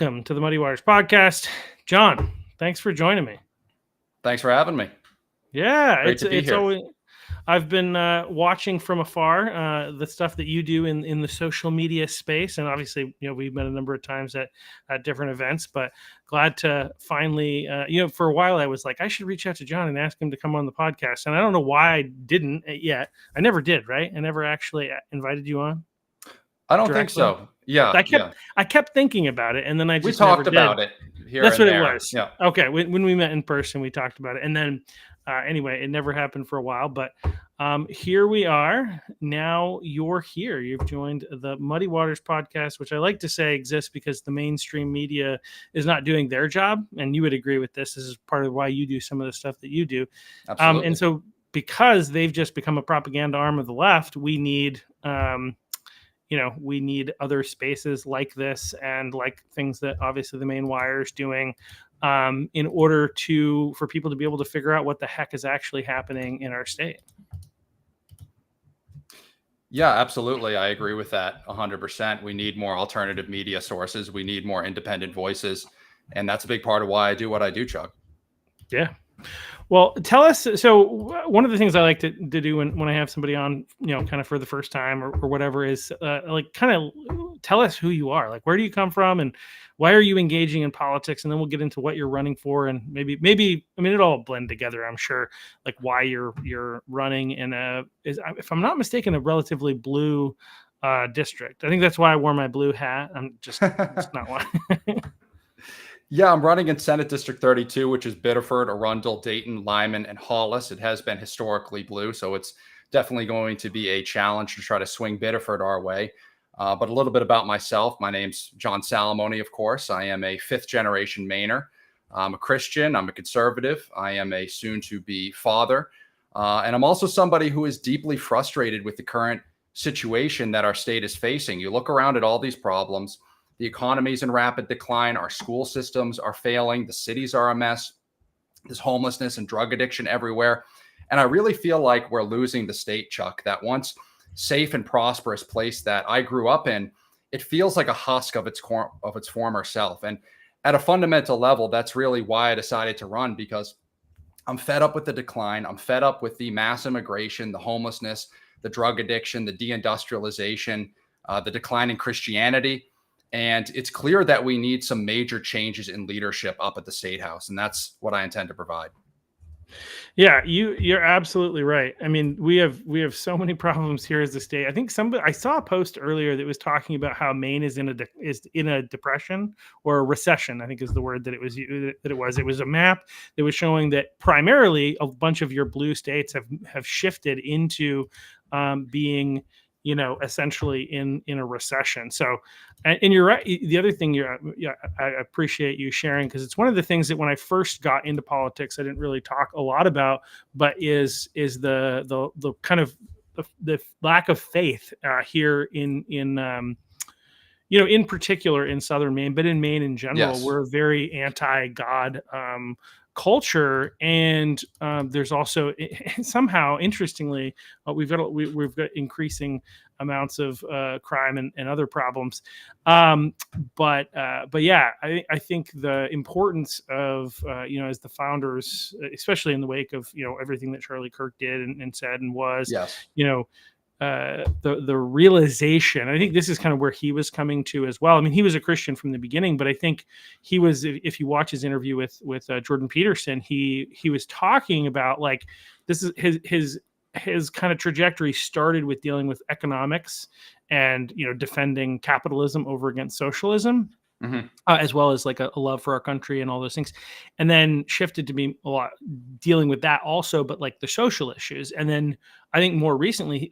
welcome to the Muddy Waters podcast. John, thanks for joining me. Thanks for having me. Yeah, Great to be it's here. always. I've been watching from afar the stuff that you do in the social media space, and obviously, we've met a number of times at different events. But glad to finally, for a while I was like, I should reach out to John and ask him to come on the podcast, and I don't know why I didn't yet. I never did, right? I never actually invited you on. I don't think Directly. so. Yeah, I kept thinking about it, and then I we just never talked did. about it here That's and what it there. was. Yeah. Okay, when we met in person, we talked about it, and then anyway, it never happened for a while. But here we are now. You're here. You've joined the Muddy Waters podcast, which I like to say exists because the mainstream media is not doing their job, and you would agree with this. This is part of why you do some of the stuff that you do. Absolutely. And so, because they've just become a propaganda arm of the left, we need. We need other spaces like this and like things that obviously the Maine Wire is doing in order for people to be able to figure out what the heck is actually happening in our state. Yeah, absolutely. I agree with that 100%. We need more alternative media sources. We need more independent voices. And that's a big part of why I do what I do, Chuck. Yeah. Well, tell us. So one of the things I like to do when I have somebody on, kind of for the first time or whatever is kind of tell us who you are. Like, where do you come from and why are you engaging in politics? And then we'll get into what you're running for. And maybe, I mean, it all blend together, I'm sure, like why you're running in if I'm not mistaken, a relatively blue district. I think that's why I wore my blue hat. I'm just not one. Yeah, I'm running in Senate District 32, which is Biddeford, Arundel, Dayton, Lyman, and Hollis. It has been historically blue, so it's definitely going to be a challenge to try to swing Biddeford our way. But a little bit about myself. My name's John Salamone, of course. I am a fifth-generation Mainer. I'm a Christian. I'm a conservative. I am a soon-to-be father. And I'm also somebody who is deeply frustrated with the current situation that our state is facing. You look around at all these problems. The economy is in rapid decline. Our school systems are failing. The cities are a mess. There's homelessness and drug addiction everywhere. And I really feel like we're losing the state, Chuck, that once safe and prosperous place that I grew up in, it feels like a husk of its former self. And at a fundamental level, that's really why I decided to run, because I'm fed up with the decline. I'm fed up with the mass immigration, the homelessness, the drug addiction, the deindustrialization, the decline in Christianity. And it's clear that we need some major changes in leadership up at the State House. And that's what I intend to provide. Yeah, you're absolutely right. I mean, we have so many problems here as a state. I think I saw a post earlier that was talking about how Maine is in a depression or a recession, I think is the word that it was. It was a map that was showing that primarily a bunch of your blue states have shifted into being, essentially in a recession. So, and you're right. The other thing I appreciate you sharing, because it's one of the things that when I first got into politics, I didn't really talk a lot about, but is the kind of the lack of faith here in particular in Southern Maine, but in Maine in general. Yes. We're a very anti-God culture, and there's also somehow interestingly we've got increasing amounts of crime and other problems, but yeah, I think the importance of as the founders, especially in the wake of everything that Charlie Kirk did and said and was, yes. The realization, I think this is kind of where he was coming to as well. I mean, he was a Christian from the beginning, but I think he was, if you watch his interview with Jordan Peterson, he was talking about like, this is his kind of trajectory started with dealing with economics and, defending capitalism over against socialism. Mm-hmm. As well as like a love for our country and all those things, and then shifted to be a lot dealing with that also, but like the social issues. And then I think more recently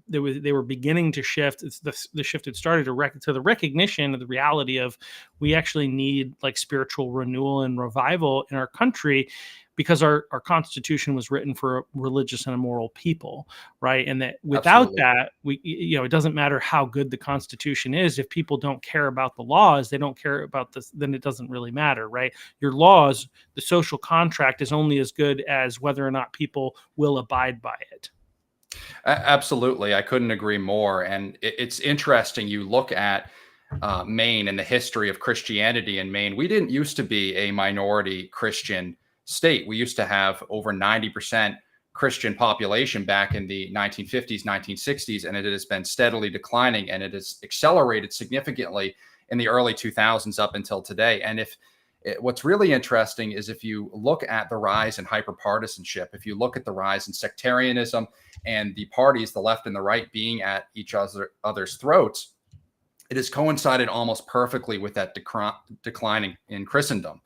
they were beginning to shift. The shift had started to the recognition of the reality of we actually need like spiritual renewal and revival in our country, because our Constitution was written for a religious and a moral people, right? And that without that, it doesn't matter how good the Constitution is. If people don't care about the laws, they don't care about this, then it doesn't really matter, right? Your laws, the social contract is only as good as whether or not people will abide by it. Absolutely. I couldn't agree more. And it's interesting. You look at Maine and the history of Christianity in Maine, we didn't used to be a minority Christian state. We used to have over 90% Christian population back in the 1950s, 1960s, and it has been steadily declining, and it has accelerated significantly in the early 2000s up until today. And what's really interesting is if you look at the rise in hyperpartisanship, if you look at the rise in sectarianism and the parties, the left and the right, being at each other's throats, it has coincided almost perfectly with that declining in Christendom,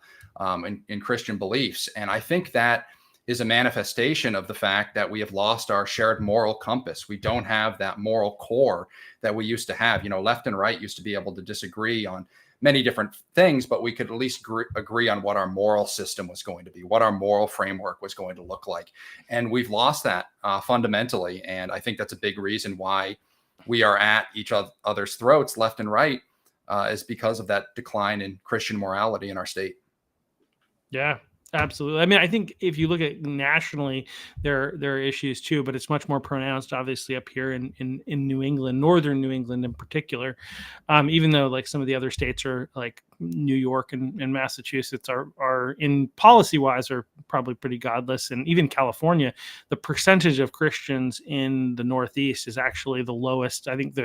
in Christian beliefs. And I think that is a manifestation of the fact that we have lost our shared moral compass. We don't have that moral core that we used to have. Left and right used to be able to disagree on many different things, but we could at least agree on what our moral system was going to be, what our moral framework was going to look like. And we've lost that fundamentally. And I think that's a big reason why we are at each other's throats, left and right, is because of that decline in Christian morality in our state. Yeah, absolutely. I mean, I think if you look at nationally, there are issues too, but it's much more pronounced, obviously, up here in New England, northern New England in particular. Even though like some of the other states are like New York and Massachusetts are in policy wise are probably pretty godless, and even California, the percentage of Christians in the Northeast is actually the lowest. I think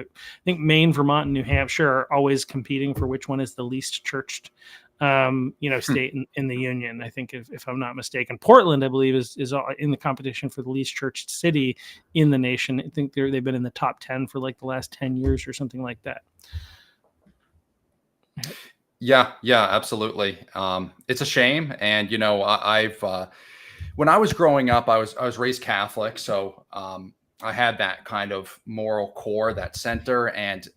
Maine, Vermont, and New Hampshire are always competing for which one is the least churched state in the union. I think if I'm not mistaken, Portland, I believe, is in the competition for the least churched city in the nation. I think they've been in the top 10 for like the last 10 years or something like that. Yeah, absolutely. It's a shame. And, I've, when I was growing up, I was raised Catholic. So, I had that kind of moral core, that center. And,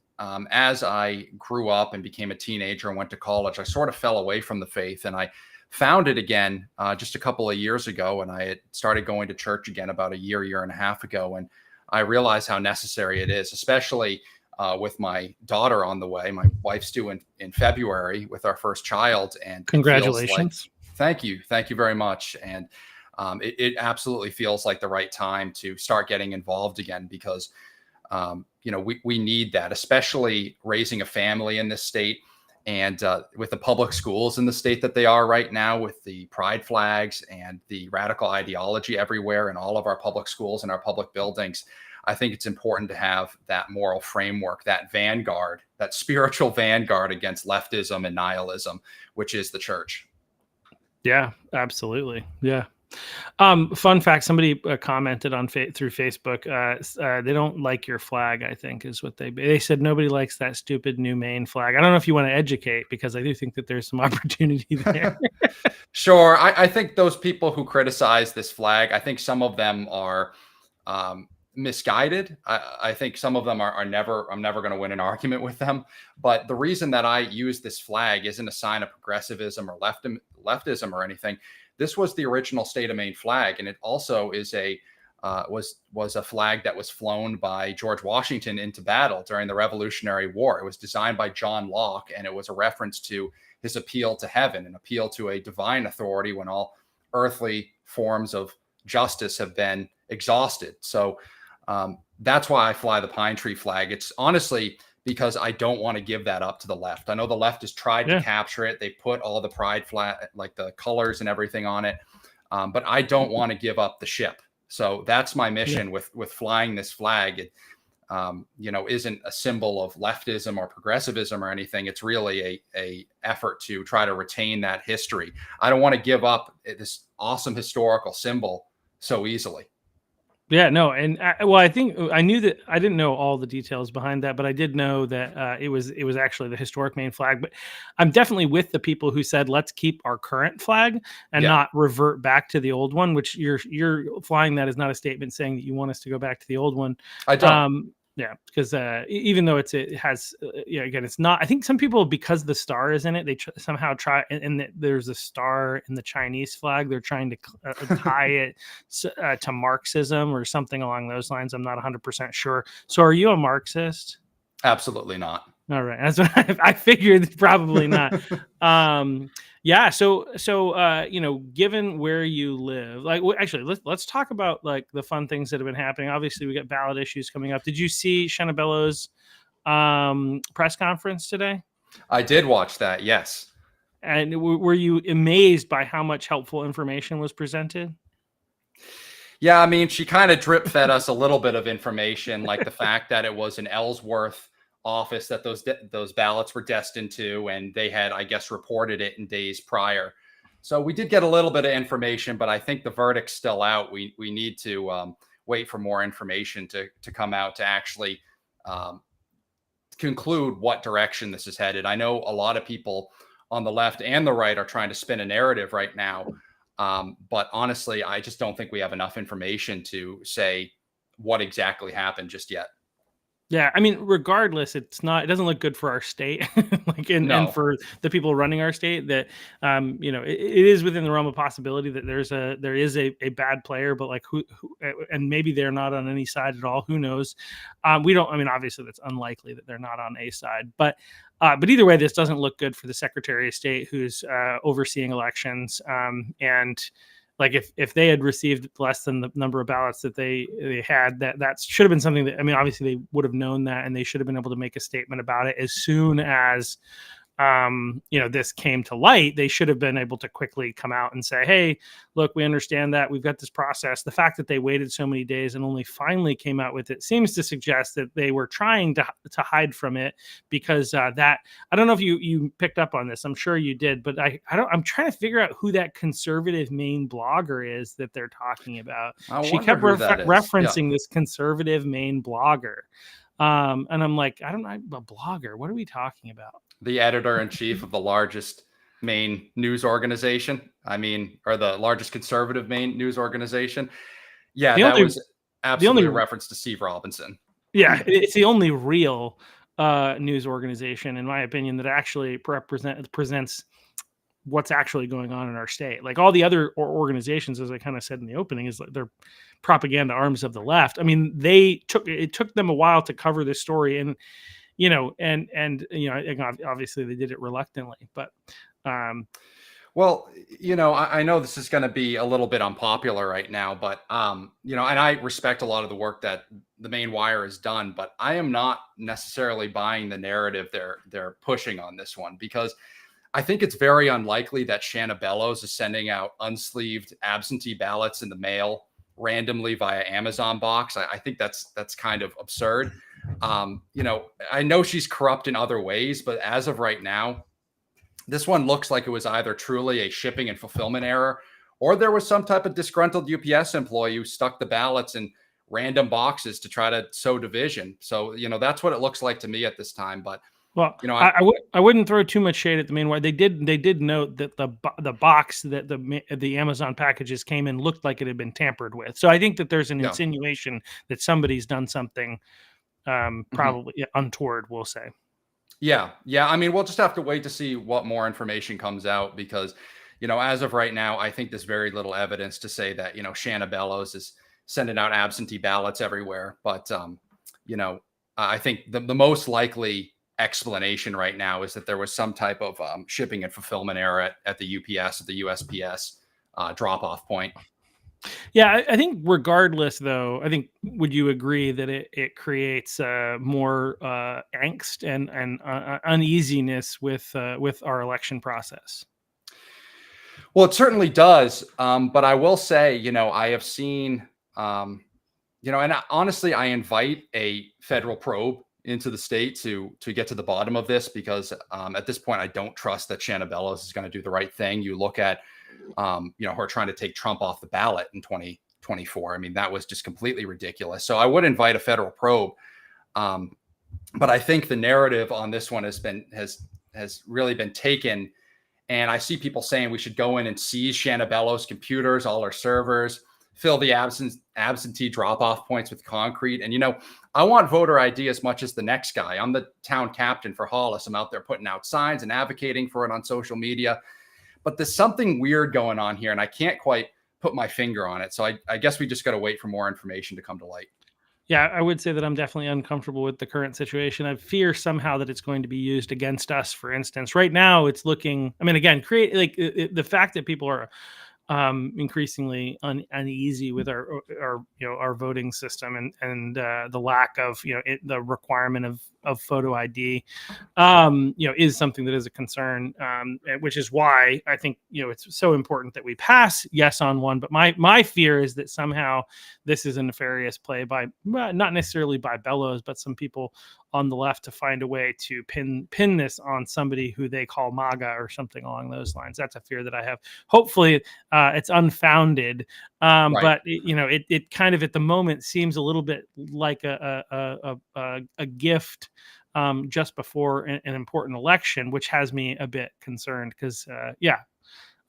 as I grew up and became a teenager and went to college, I sort of fell away from the faith, and I found it again just a couple of years ago. And I had started going to church again about a year and a half ago. And I realized how necessary it is, especially with my daughter on the way. My wife's due in February with our first child. And congratulations. Thank you very much. And it absolutely feels like the right time to start getting involved again, because we need that, especially raising a family in this state, and with the public schools in the state that they are right now, with the pride flags and the radical ideology everywhere in all of our public schools and our public buildings. I think it's important to have that moral framework, that vanguard, that spiritual vanguard against leftism and nihilism, which is the church. Yeah, absolutely. Yeah. Fun fact, somebody commented on through Facebook, they don't like your flag, I think is what they said. Nobody likes that stupid new Maine flag. I don't know if you want to educate, because I do think that there's some opportunity there. Sure. I think those people who criticize this flag, I think some of them are misguided. I think some of them I'm never going to win an argument with them. But the reason that I use this flag isn't a sign of progressivism or leftism or anything. This was the original state of Maine flag, and it also is was a flag that was flown by George Washington into battle during the Revolutionary War. It was designed by John Locke, and it was a reference to his appeal to heaven, an appeal to a divine authority when all earthly forms of justice have been exhausted. So that's why I fly the pine tree flag. It's honestly because I don't want to give that up to the left. I know the left has tried to capture it. They put all the pride flag, like the colors and everything on it. But I don't want to give up the ship. So that's my mission with flying this flag. It, isn't a symbol of leftism or progressivism or anything. It's really a effort to try to retain that history. I don't want to give up this awesome historical symbol so easily. Yeah, no. And I think I knew that. I didn't know all the details behind that, but I did know that it was actually the historic Maine flag. But I'm definitely with the people who said, let's keep our current flag and not revert back to the old one, which you're flying. That is not a statement saying that you want us to go back to the old one. I don't. Yeah, because even though it has, again, it's not. I think some people, because the star is in it, they somehow try, and there's a star in the Chinese flag. They're trying to tie it to Marxism or something along those lines. I'm not 100% sure. So, are you a Marxist? Absolutely not. All right, that's what I figured. Probably not. Yeah. So, given where you live, actually, let's talk about like the fun things that have been happening. Obviously, we got ballot issues coming up. Did you see Shanna Bellows' press conference today? I did watch that. Yes. And were you amazed by how much helpful information was presented? Yeah, I mean, she kind of drip fed us a little bit of information, like the fact that it was an Ellsworth office that those ballots were destined to, and they had, I guess, reported it in days prior. So we did get a little bit of information, but I think the verdict's still out. We need to wait for more information to come out to actually um, conclude what direction this is headed. I know a lot of people on the left and the right are trying to spin a narrative right now. But honestly, I just don't think we have enough information to say what exactly happened just yet. Yeah, I mean, regardless, it doesn't look good for our state, like, and No. for the people running our state. That, it is within the realm of possibility that there is a bad player, but like who, and maybe they're not on any side at all. Who knows? We don't. I mean, obviously, that's unlikely that they're not on a side, but either way, this doesn't look good for the Secretary of State who's overseeing elections, and like if they had received less than the number of ballots that they had, that should have been something that, I mean, obviously they would have known that, and they should have been able to make a statement about it as soon as this came to light. They should have been able to quickly come out and say, hey, look, we understand that we've got this process. The fact that they waited so many days and only finally came out with it seems to suggest that they were trying to hide from it, because that, I don't know if you picked up on this. I'm sure you did, but I'm trying to figure out who that conservative Maine blogger is that they're talking about. I She wonder kept who that is. Yeah. referencing this conservative Maine blogger. And I'm like, I don't know, a blogger. What are we talking about? The editor in chief of the largest Maine news organization. I mean, or the largest conservative Maine news organization. Yeah, The that only was the absolutely a only reference to Steve Robinson. Yeah, it's the only real news organization, in my opinion, that actually presents what's actually going on in our state. Like all the other organizations, as I kind of said in the opening, is like they're propaganda arms of the left. I mean, it took them a while to cover this story, and obviously they did it reluctantly, but um, Well, I know this is going to be a little bit unpopular right now, but and I respect a lot of the work that the Maine Wire has done, but I am not necessarily buying the narrative they're pushing on this one, because I think it's very unlikely that Shanna Bellows is sending out unsleeved absentee ballots in the mail randomly via Amazon box. I think that's kind of absurd. I know she's corrupt in other ways, but as of right now, this one looks like it was either truly a shipping and fulfillment error, or there was some type of disgruntled UPS employee who stuck the ballots in random boxes to try to sow division. So, that's what it looks like to me at this time. But, well, I I wouldn't throw too much shade at the Maine Wire. They did note that the box that the Amazon packages came in looked like it had been tampered with. So I think that there's an yeah. insinuation that somebody's done something Mhm. probably untoward, we'll say. Yeah. Yeah. I mean, we'll just have to wait to see what more information comes out, because, as of right now, I think there's very little evidence to say that, Shanna Bellows is sending out absentee ballots everywhere. But, I think the most likely explanation right now is that there was some type of shipping and fulfillment error at the UPS, at the USPS drop off point. Yeah, I think regardless, though, I think, would you agree that it creates more angst and uneasiness with our election process? Well, it certainly does. But I will say, I have seen, and honestly, I invite a federal probe into the state to get to the bottom of this, because at this point, I don't trust that Shanna Bellows is going to do the right thing. You look at, her trying to take Trump off the ballot in 2024. I mean, that was just completely ridiculous. So I would invite a federal probe. But I think the narrative on this one has really been taken. And I see people saying we should go in and seize Shanna Bellows' computers, all her servers, fill the absentee drop-off points with concrete. And, I want voter ID as much as the next guy. I'm the town captain for Hollis. I'm out there putting out signs and advocating for it on social media. But there's something weird going on here, and I can't quite put my finger on it. So I guess we just got to wait for more information to come to light. Yeah, I would say that I'm definitely uncomfortable with the current situation. I fear somehow that it's going to be used against us. For instance, right now it's looking. I mean, again, the fact that people are increasingly uneasy with our voting system, and the lack of the requirement of photo ID, is something that is a concern, which is why I think, it's so important that we pass yes on one. But my fear is that somehow this is a nefarious play by, not necessarily by Bellows, but some people on the left to find a way to pin this on somebody who they call MAGA or something along those lines. That's a fear that I have. Hopefully it's unfounded. Right. But it kind of at the moment seems a little bit like a gift just before an important election, which has me a bit concerned because,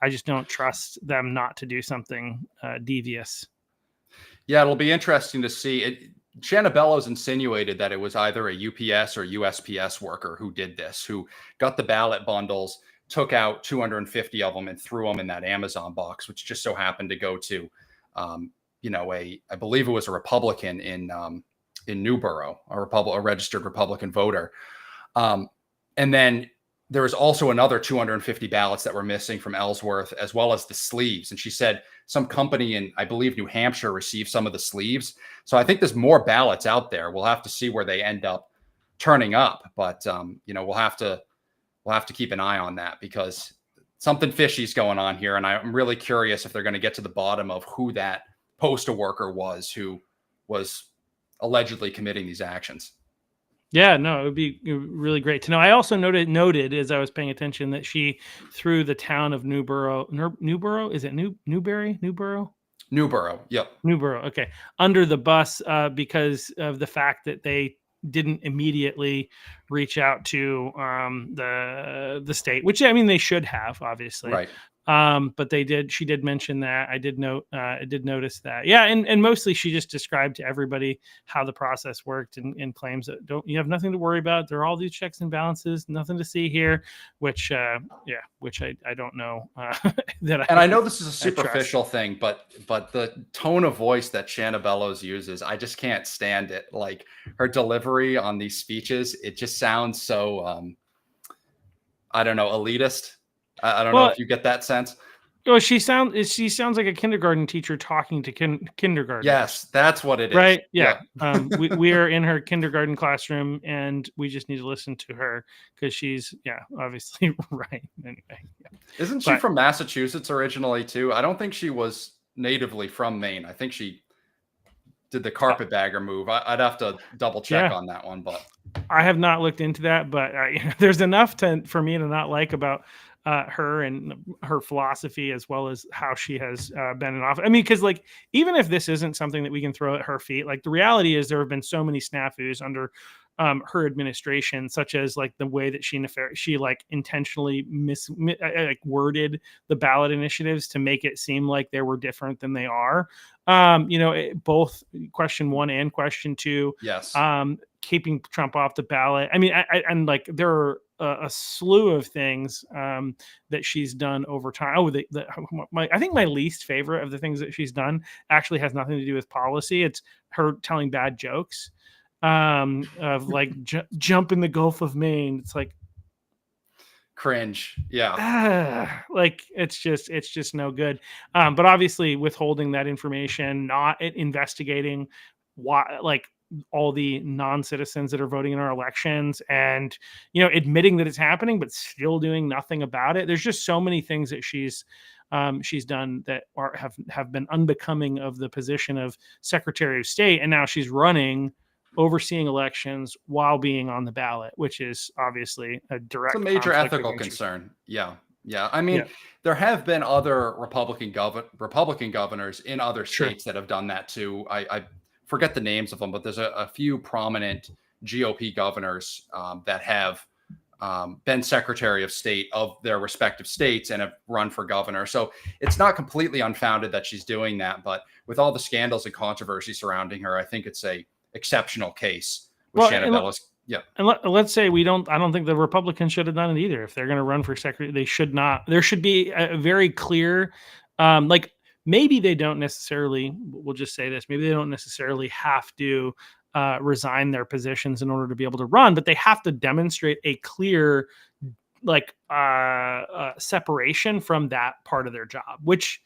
I just don't trust them not to do something devious. Yeah, it'll be interesting to see. Shanna Bellows insinuated that it was either a UPS or USPS worker who did this, who got the ballot bundles, took out 250 of them and threw them in that Amazon box, which just so happened to go to, I believe it was a Republican in Newborough, a registered Republican voter. And then there was also another 250 ballots that were missing from Ellsworth, as well as the sleeves. And she said some company in, I believe, New Hampshire received some of the sleeves. So I think there's more ballots out there. We'll have to see where they end up turning up. But, we'll have to keep an eye on that because something fishy is going on here. And I'm really curious if they're going to get to the bottom of who that postal worker was who was allegedly committing these actions. Yeah, no, it would be really great to know. I also noted as I was paying attention that she threw the town of Newborough. Is it Newbury? Newborough. Yep. Newborough. Okay. Under the bus because of the fact that they didn't immediately reach out to the state, which I mean they should have, obviously. Right. But they did. She did mention that. I did notice that. Yeah, and mostly she just described to everybody how the process worked and claims that you have nothing to worry about. There are all these checks and balances, nothing to see here. Which I don't know that. And I know this is a superficial thing, but the tone of voice that Shanna Bellows uses, I just can't stand it. Like her delivery on these speeches, it just sounds so I don't know, elitist. I don't know if you get that sense. Well, she sounds like a kindergarten teacher talking to kindergarten. Yes, that's what it is. Right? Yeah. We are in her kindergarten classroom, and we just need to listen to her because she's obviously right. Anyway, isn't she from Massachusetts originally too? I don't think she was natively from Maine. I think she did the carpetbagger move. I'd have to double check on that one, but I have not looked into that. But there's enough for me to not like about her and her philosophy, as well as how she has been in office. I mean, because even if this isn't something that we can throw at her feet, the reality is there have been so many snafus under her administration, such as the way that she intentionally worded the ballot initiatives to make it seem like they were different than they are. Both question 1 and question 2. Yes. Keeping Trump off the ballot. I mean, there are a slew of things that she's done over time. Oh, I think my least favorite of the things that she's done actually has nothing to do with policy. It's her telling bad jokes of jump in the Gulf of Maine. It's cringe. Yeah. It's just no good. But obviously withholding that information, not investigating why, all the non-citizens that are voting in our elections, and admitting that it's happening but still doing nothing about it. There's just so many things that she's done that have been unbecoming of the position of Secretary of State, and now she's running, overseeing elections while being on the ballot, which is obviously a major ethical concern. Yeah. I mean, there have been other Republican governors in other states that have done that too. I forget the names of them, but there's a few prominent GOP governors that have been Secretary of State of their respective states and have run for governor. So it's not completely unfounded that she's doing that, but with all the scandals and controversy surrounding her, I think it's a exceptional case with Shanna Bellows. Yeah. And let's say I don't think the Republicans should have done it either. If they're going to run for secretary, they should not. There should be a very clear, maybe they don't necessarily, we'll just say this, maybe they don't necessarily have to resign their positions in order to be able to run, but they have to demonstrate a clear separation from that part of their job, which,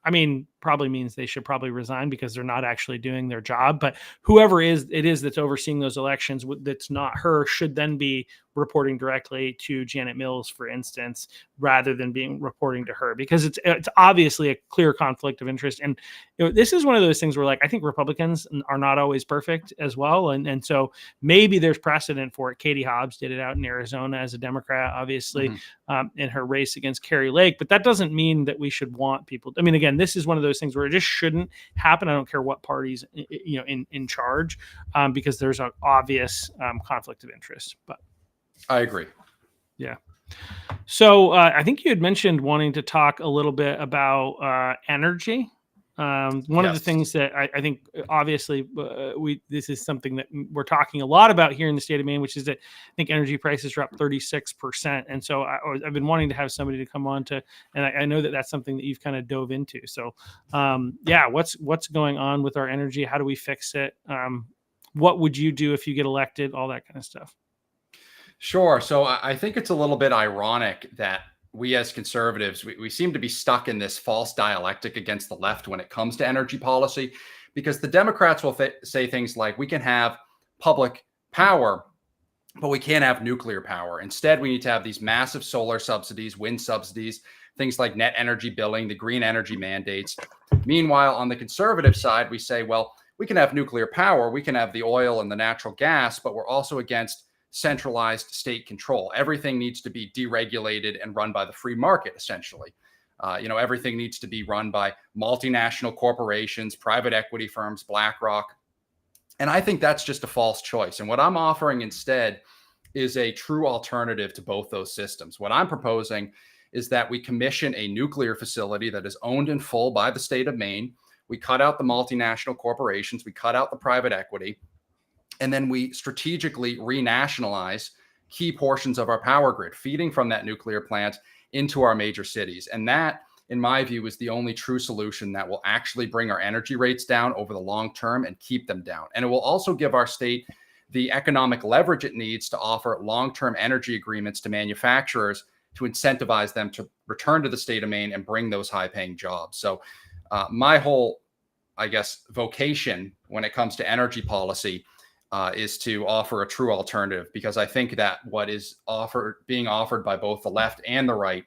I mean, probably means they should probably resign because they're not actually doing their job. But whoever it is that's overseeing those elections, that's not her, should then be reporting directly to Janet Mills, for instance, rather than being reporting to her, because it's obviously a clear conflict of interest. And this is one of those things where, like, I think Republicans are not always perfect as well, and so maybe there's precedent for it. Katie Hobbs did it out in Arizona as a Democrat, obviously, in her race against Carrie Lake, but that doesn't mean that we should want people. I mean, again, this is one of those things where it just shouldn't happen. I don't care what party's in charge, because there's an obvious conflict of interest. But I agree. Yeah. So I think you had mentioned wanting to talk a little bit about energy. One of the things that I think, obviously, this is something that we're talking a lot about here in the state of Maine, which is that I think energy prices are up 36%. And so I've been wanting to have somebody to come on to, and I know that that's something that you've kind of dove into. So what's going on with our energy? How do we fix it? What would you do if you get elected? All that kind of stuff. Sure. So I think it's a little bit ironic that we as conservatives, we seem to be stuck in this false dialectic against the left when it comes to energy policy, because the Democrats will say things like, we can have public power, but we can't have nuclear power. Instead, we need to have these massive solar subsidies, wind subsidies, things like net energy billing, the green energy mandates. Meanwhile, on the conservative side, we say, well, we can have nuclear power, we can have the oil and the natural gas, but we're also against centralized state control. Everything needs to be deregulated and run by the free market, essentially. Everything needs to be run by multinational corporations, private equity firms, BlackRock. And I think that's just a false choice. And what I'm offering instead is a true alternative to both those systems. What I'm proposing is that we commission a nuclear facility that is owned in full by the state of Maine. We cut out the multinational corporations, we cut out the private equity, and then we strategically renationalize key portions of our power grid, feeding from that nuclear plant into our major cities. And that, in my view, is the only true solution that will actually bring our energy rates down over the long term and keep them down. And it will also give our state the economic leverage it needs to offer long-term energy agreements to manufacturers to incentivize them to return to the state of Maine and bring those high-paying jobs. So my whole, vocation when it comes to energy policy is to offer a true alternative, because I think that what is being offered by both the left and the right,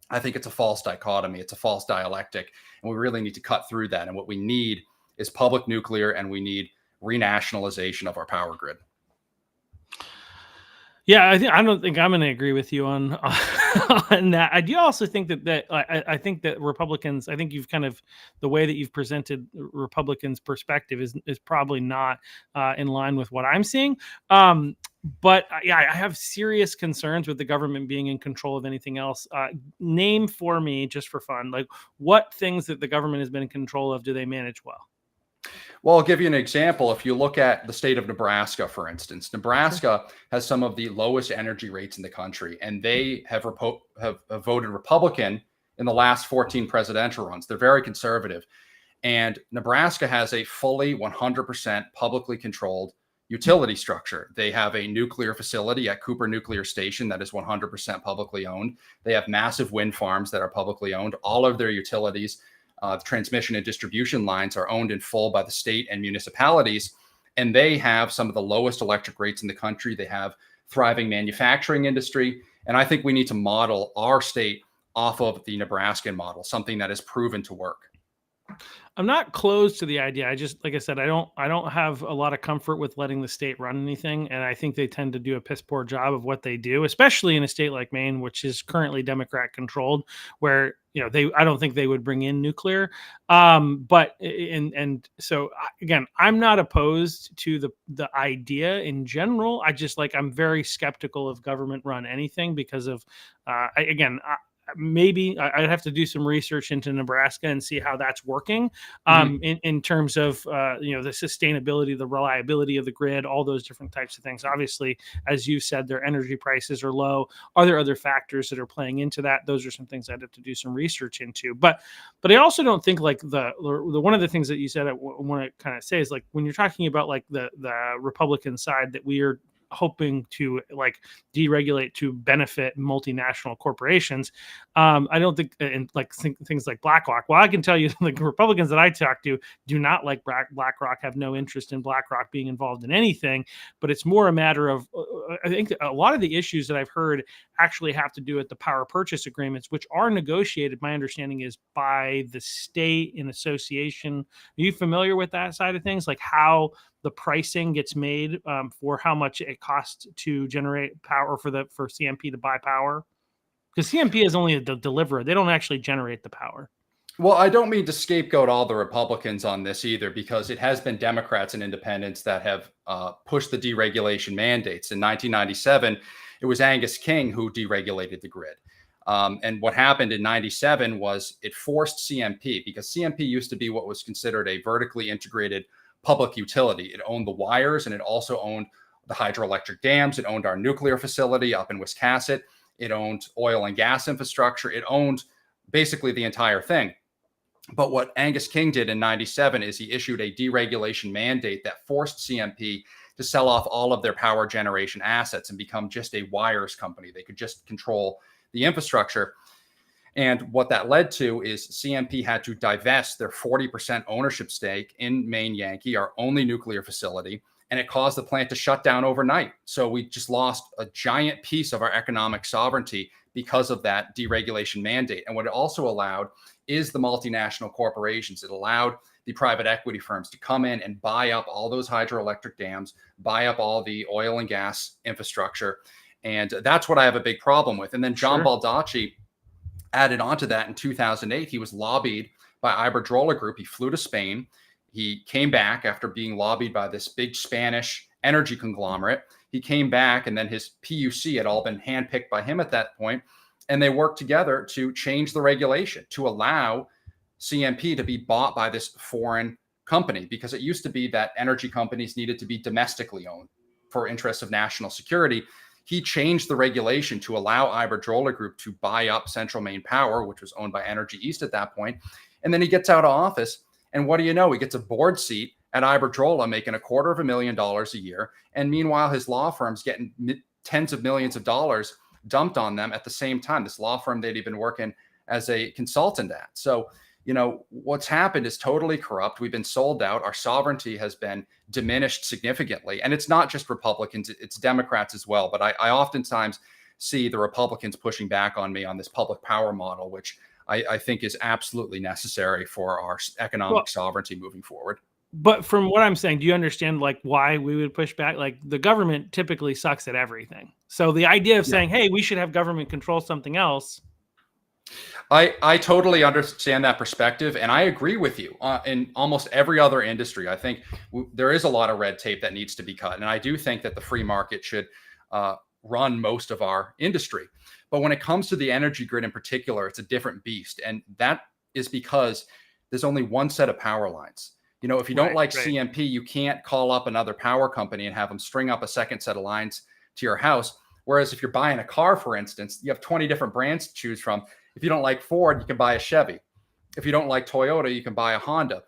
I think it's a false dichotomy. It's a false dialectic, and we really need to cut through that. And what we need is public nuclear, and we need renationalization of our power grid. Yeah, I don't think I'm going to agree with you on on that. I do also think that I think that Republicans, I think you've kind of, the way that you've presented Republicans' perspective is probably not in line with what I'm seeing. But I have serious concerns with the government being in control of anything else. Name for me, just for fun, like, what things that the government has been in control of do they manage well? Well, I'll give you an example. If you look at the state of Nebraska, for instance, Nebraska has some of the lowest energy rates in the country, and they have voted Republican in the last 14 presidential runs. They're very conservative. And Nebraska has a fully 100% publicly controlled utility structure. They have a nuclear facility at Cooper Nuclear Station that is 100% publicly owned. They have massive wind farms that are publicly owned. All of their utilities, the transmission and distribution lines, are owned in full by the state and municipalities, and they have some of the lowest electric rates in the country. They have thriving manufacturing industry, and I think we need to model our state off of the Nebraskan model, something that has proven to work. I'm not closed to the idea. I just, like I said, I don't have a lot of comfort with letting the state run anything, and I think they tend to do a piss poor job of what they do, especially in a state like Maine, which is currently Democrat controlled, where I don't think they would bring in nuclear. So again, I'm not opposed to the idea in general. I'm very skeptical of government run anything because of maybe I'd have to do some research into Nebraska and see how that's working in terms of the sustainability, the reliability of the grid, all those different types of things. Obviously, as you said, their energy prices are low. Are there other factors that are playing into that? Those are some things I'd have to do some research into. But I also don't think, like, the one of the things that you said I want to kind of say is, like, when you're talking about, like, the Republican side, that we are hoping to like deregulate to benefit multinational corporations. I don't think things like BlackRock. Well, I can tell you, like Republicans that I talk to do not like BlackRock, have no interest in BlackRock being involved in anything. But it's more a matter of I think a lot of the issues that I've heard actually have to do with the power purchase agreements, which are negotiated. My understanding is by the state in association. Are you familiar with that side of things, like how the pricing gets made for how much it costs to generate power for CMP to buy power? Because CMP is only the deliverer; they don't actually generate the power. Well, I don't mean to scapegoat all the Republicans on this either, because it has been Democrats and independents that have pushed the deregulation mandates. In 1997, it was Angus King who deregulated the grid. And what happened in 97 was it forced CMP, because CMP used to be what was considered a vertically integrated public utility. It owned the wires, and it also owned the hydroelectric dams. It owned our nuclear facility up in Wiscasset. It owned oil and gas infrastructure. It owned basically the entire thing. But what Angus King did in 97 is he issued a deregulation mandate that forced CMP to sell off all of their power generation assets and become just a wires company. They could just control the infrastructure. And what that led to is CMP had to divest their 40% ownership stake in Maine Yankee, our only nuclear facility, and it caused the plant to shut down overnight. So we just lost a giant piece of our economic sovereignty because of that deregulation mandate. And what it also allowed is the multinational corporations. It allowed the private equity firms to come in and buy up all those hydroelectric dams, buy up all the oil and gas infrastructure. And that's what I have a big problem with. And then John Baldacci added on to that in 2008. He was lobbied by Iberdrola Group. He flew to Spain. He came back after being lobbied by this big Spanish energy conglomerate. He came back, and then his PUC had all been handpicked by him at that point. And they worked together to change the regulation to allow CMP to be bought by this foreign company, because it used to be that energy companies needed to be domestically owned for interests of national security. He changed the regulation to allow Iberdrola Group to buy up Central Maine Power, which was owned by Energy East at that point. And then he gets out of office, and what do you know? He gets a board seat at Iberdrola, making $250,000 a year. And meanwhile, his law firm's getting tens of millions of dollars dumped on them at the same time. This law firm that he'd been working as a consultant at. So, you know, what's happened is totally corrupt. We've been sold out. Our sovereignty has been diminished significantly. And it's not just Republicans, it's Democrats as well. But I oftentimes see the Republicans pushing back on me on this public power model, which I think is absolutely necessary for our economic sovereignty moving forward. But from what I'm saying, do you understand like why we would push back? Like the government typically sucks at everything. So the idea of saying, hey, we should have government control something else. I totally understand that perspective. And I agree with you in almost every other industry. I think there is a lot of red tape that needs to be cut. And I do think that the free market should run most of our industry. But when it comes to the energy grid in particular, it's a different beast. And that is because there's only one set of power lines. You know, if you don't like CMP, you can't call up another power company and have them string up a second set of lines to your house. Whereas if you're buying a car, for instance, you have 20 different brands to choose from. If you don't like Ford, you can buy a Chevy. If you don't like Toyota, you can buy a Honda.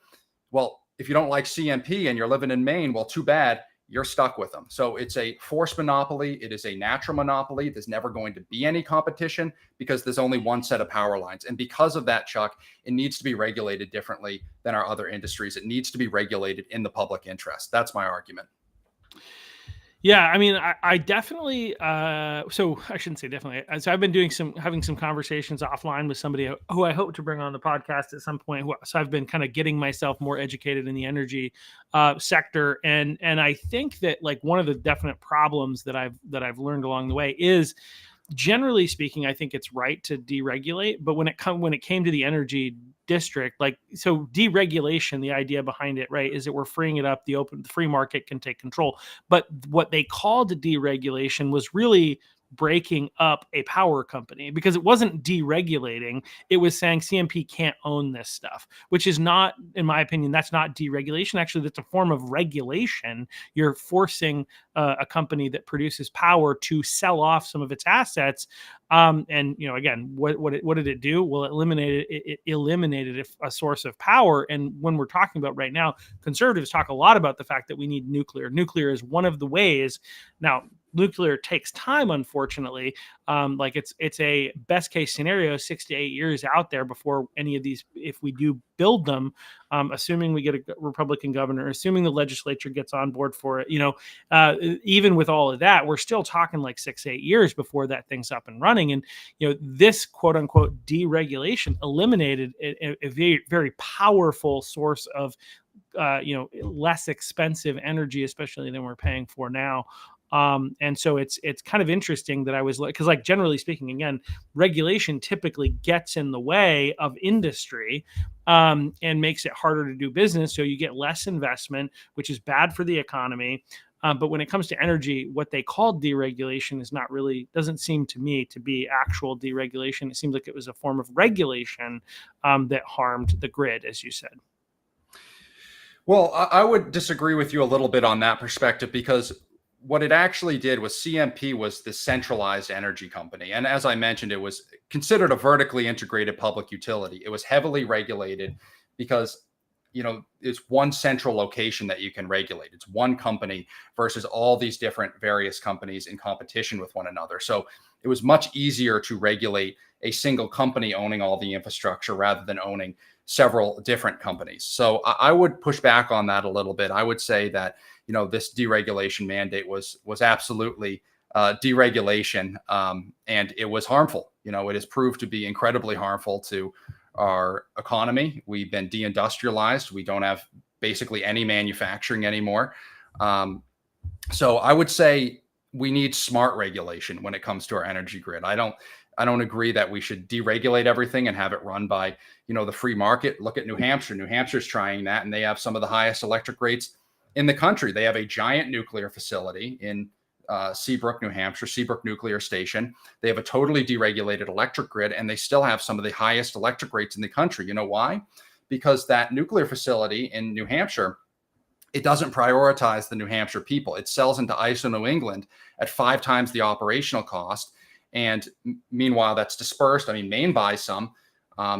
Well, if you don't like CMP and you're living in Maine, well, too bad. You're stuck with them. So it's a forced monopoly. It is a natural monopoly. There's never going to be any competition because there's only one set of power lines. And because of that, Chuck, it needs to be regulated differently than our other industries. It needs to be regulated in the public interest. That's my argument. Yeah, I mean, I definitely. So I shouldn't say definitely. So I've been having some conversations offline with somebody who I hope to bring on the podcast at some point. So I've been kind of getting myself more educated in the energy sector, and I think that like one of the definite problems that I've learned along the way is, generally speaking, I think it's right to deregulate. But when it came to the energy district, like, so deregulation, the idea behind it, right, is that we're freeing it up. The free market can take control. But what they called deregulation was really breaking up a power company, because it wasn't deregulating. It was saying CMP can't own this stuff, which is not, in my opinion, that's not deregulation. Actually, that's a form of regulation. You're forcing a company that produces power to sell off some of its assets. And again, what did it do? Well, it eliminated a source of power. And when we're talking about right now, conservatives talk a lot about the fact that we need nuclear. Nuclear is one of the ways. Now, nuclear takes time, unfortunately. Like it's a best case scenario, 6 to 8 years out there before any of these, if we do build them, assuming we get a Republican governor, assuming the legislature gets on board for it, even with all of that, we're still talking like 6, 8 years before that thing's up and running. And this quote unquote deregulation eliminated a very, very powerful source of less expensive energy, especially than we're paying for now. And so it's kind of interesting that I was like, because like generally speaking, again, regulation typically gets in the way of industry, and makes it harder to do business. So you get less investment, which is bad for the economy. But when it comes to energy, what they called deregulation is not really, doesn't seem to me to be actual deregulation. It seems like it was a form of regulation that harmed the grid, as you said. Well, I would disagree with you a little bit on that perspective, because what it actually did was CMP was the centralized energy company. And as I mentioned, it was considered a vertically integrated public utility. It was heavily regulated because, it's one central location that you can regulate. It's one company versus all these different various companies in competition with one another. So it was much easier to regulate a single company owning all the infrastructure rather than owning several different companies. So I would push back on that a little bit. I would say that this deregulation mandate was absolutely deregulation, and it was harmful. It has proved to be incredibly harmful to our economy. We've been deindustrialized. We don't have basically any manufacturing anymore. So I would say we need smart regulation when it comes to our energy grid. I don't agree that we should deregulate everything and have it run by, the free market. Look at New Hampshire. New Hampshire's trying that, and they have some of the highest electric rates in the country. They have a giant nuclear facility in Seabrook, New Hampshire, Seabrook Nuclear Station. They have a totally deregulated electric grid, and they still have some of the highest electric rates in the country. You know why? Because that nuclear facility in New Hampshire, it doesn't prioritize the New Hampshire people. It sells into ISO New England at 5 times the operational cost. And meanwhile, that's dispersed. I mean, Maine buys some.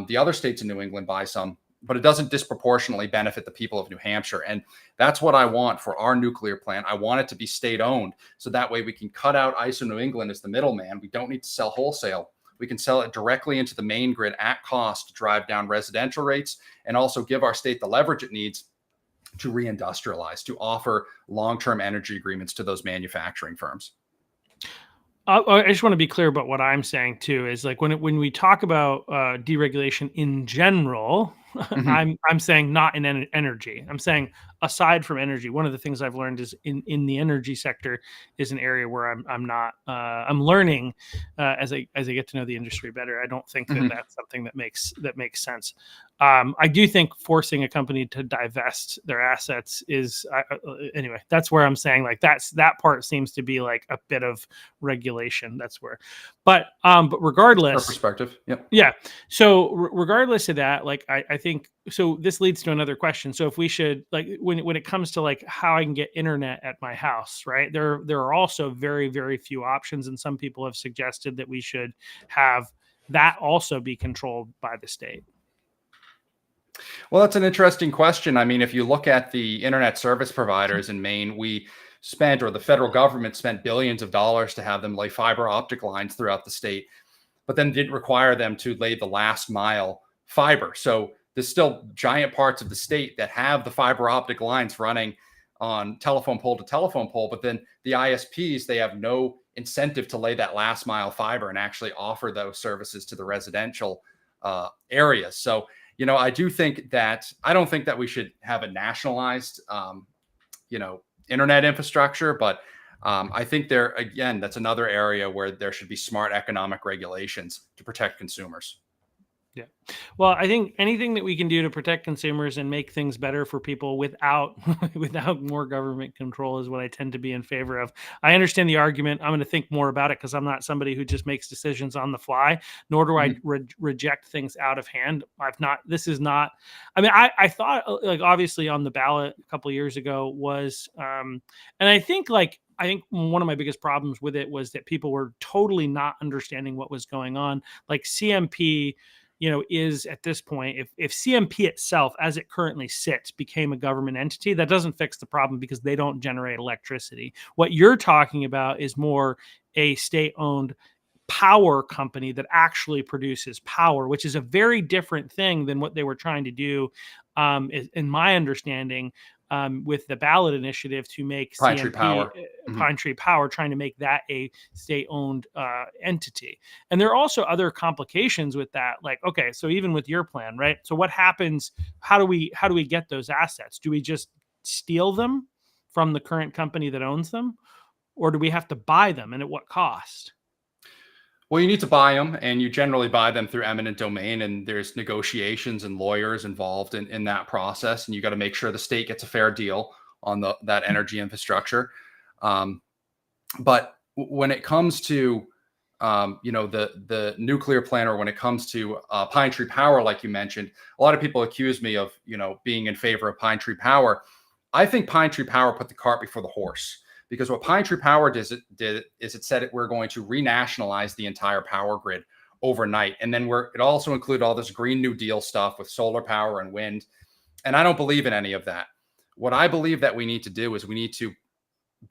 The other states in New England buy some, but it doesn't disproportionately benefit the people of New Hampshire. And that's what I want for our nuclear plant. I want it to be state owned. So that way we can cut out ISO New England as the middleman. We don't need to sell wholesale. We can sell it directly into the main grid at cost to drive down residential rates and also give our state the leverage it needs to reindustrialize, to offer long-term energy agreements to those manufacturing firms. I just want to be clear about what I'm saying too. Is like when we talk about deregulation in general, Mhm. I'm saying not in energy. I'm saying aside from energy. One of the things I've learned is in the energy sector is an area where I'm not I'm learning as I get to know the industry better. I don't think that Mhm. that's something that makes sense. I do think forcing a company to divest their assets is anyway. That's where I'm saying like that part seems to be like a bit of regulation. That's where, but Fair regardless, perspective. Yep. yeah. So regardless of that, like I think so. This leads to another question. So if we should like when it comes to like how I can get internet at my house, right? There are also very very few options, and some people have suggested that we should have that also be controlled by the state. Well, that's an interesting question. I mean, if you look at the internet service providers in Maine, we spent, or the federal government spent billions of dollars to have them lay fiber optic lines throughout the state, but then didn't require them to lay the last mile fiber. So there's still giant parts of the state that have the fiber optic lines running on telephone pole to telephone pole, but then the ISPs, they have no incentive to lay that last mile fiber and actually offer those services to the residential areas. So, I do think that I don't think that we should have a nationalized, internet infrastructure, but I think that's another area where there should be smart economic regulations to protect consumers. Yeah. Well, I think anything that we can do to protect consumers and make things better for people without without more government control is what I tend to be in favor of. I understand the argument. I'm going to think more about it because I'm not somebody who just makes decisions on the fly, nor do I Mhm. reject things out of hand. I've not, this is not, I mean, I thought like obviously on the ballot a couple of years ago was, and I think one of my biggest problems with it was that people were totally not understanding what was going on. Like CMP, is at this point, if CMP itself, as it currently sits, became a government entity, that doesn't fix the problem because they don't generate electricity. What you're talking about is more a state-owned power company that actually produces power, which is a very different thing than what they were trying to do, in my understanding, with the ballot initiative to make Pine Tree CMP, Power. Mhm. Pine Tree Power, trying to make that a state-owned entity. And there are also other complications with that. Like, okay, so even with your plan, right? So what happens? How do we get those assets? Do we just steal them from the current company that owns them, or do we have to buy them, and at what cost? Well, you need to buy them, and you generally buy them through eminent domain, and there's negotiations and lawyers involved in that process, and you got to make sure the state gets a fair deal on that energy infrastructure. Um, but when it comes to the nuclear plant, or when it comes to Pine Tree Power, like you mentioned, a lot of people accuse me of being in favor of Pine Tree Power. I think Pine Tree Power put the cart before the horse, because what Pine Tree Power did is it said we're going to renationalize the entire power grid overnight, and then it also included all this Green New Deal stuff with solar power and wind, and I don't believe in any of that. What I believe that we need to do is we need to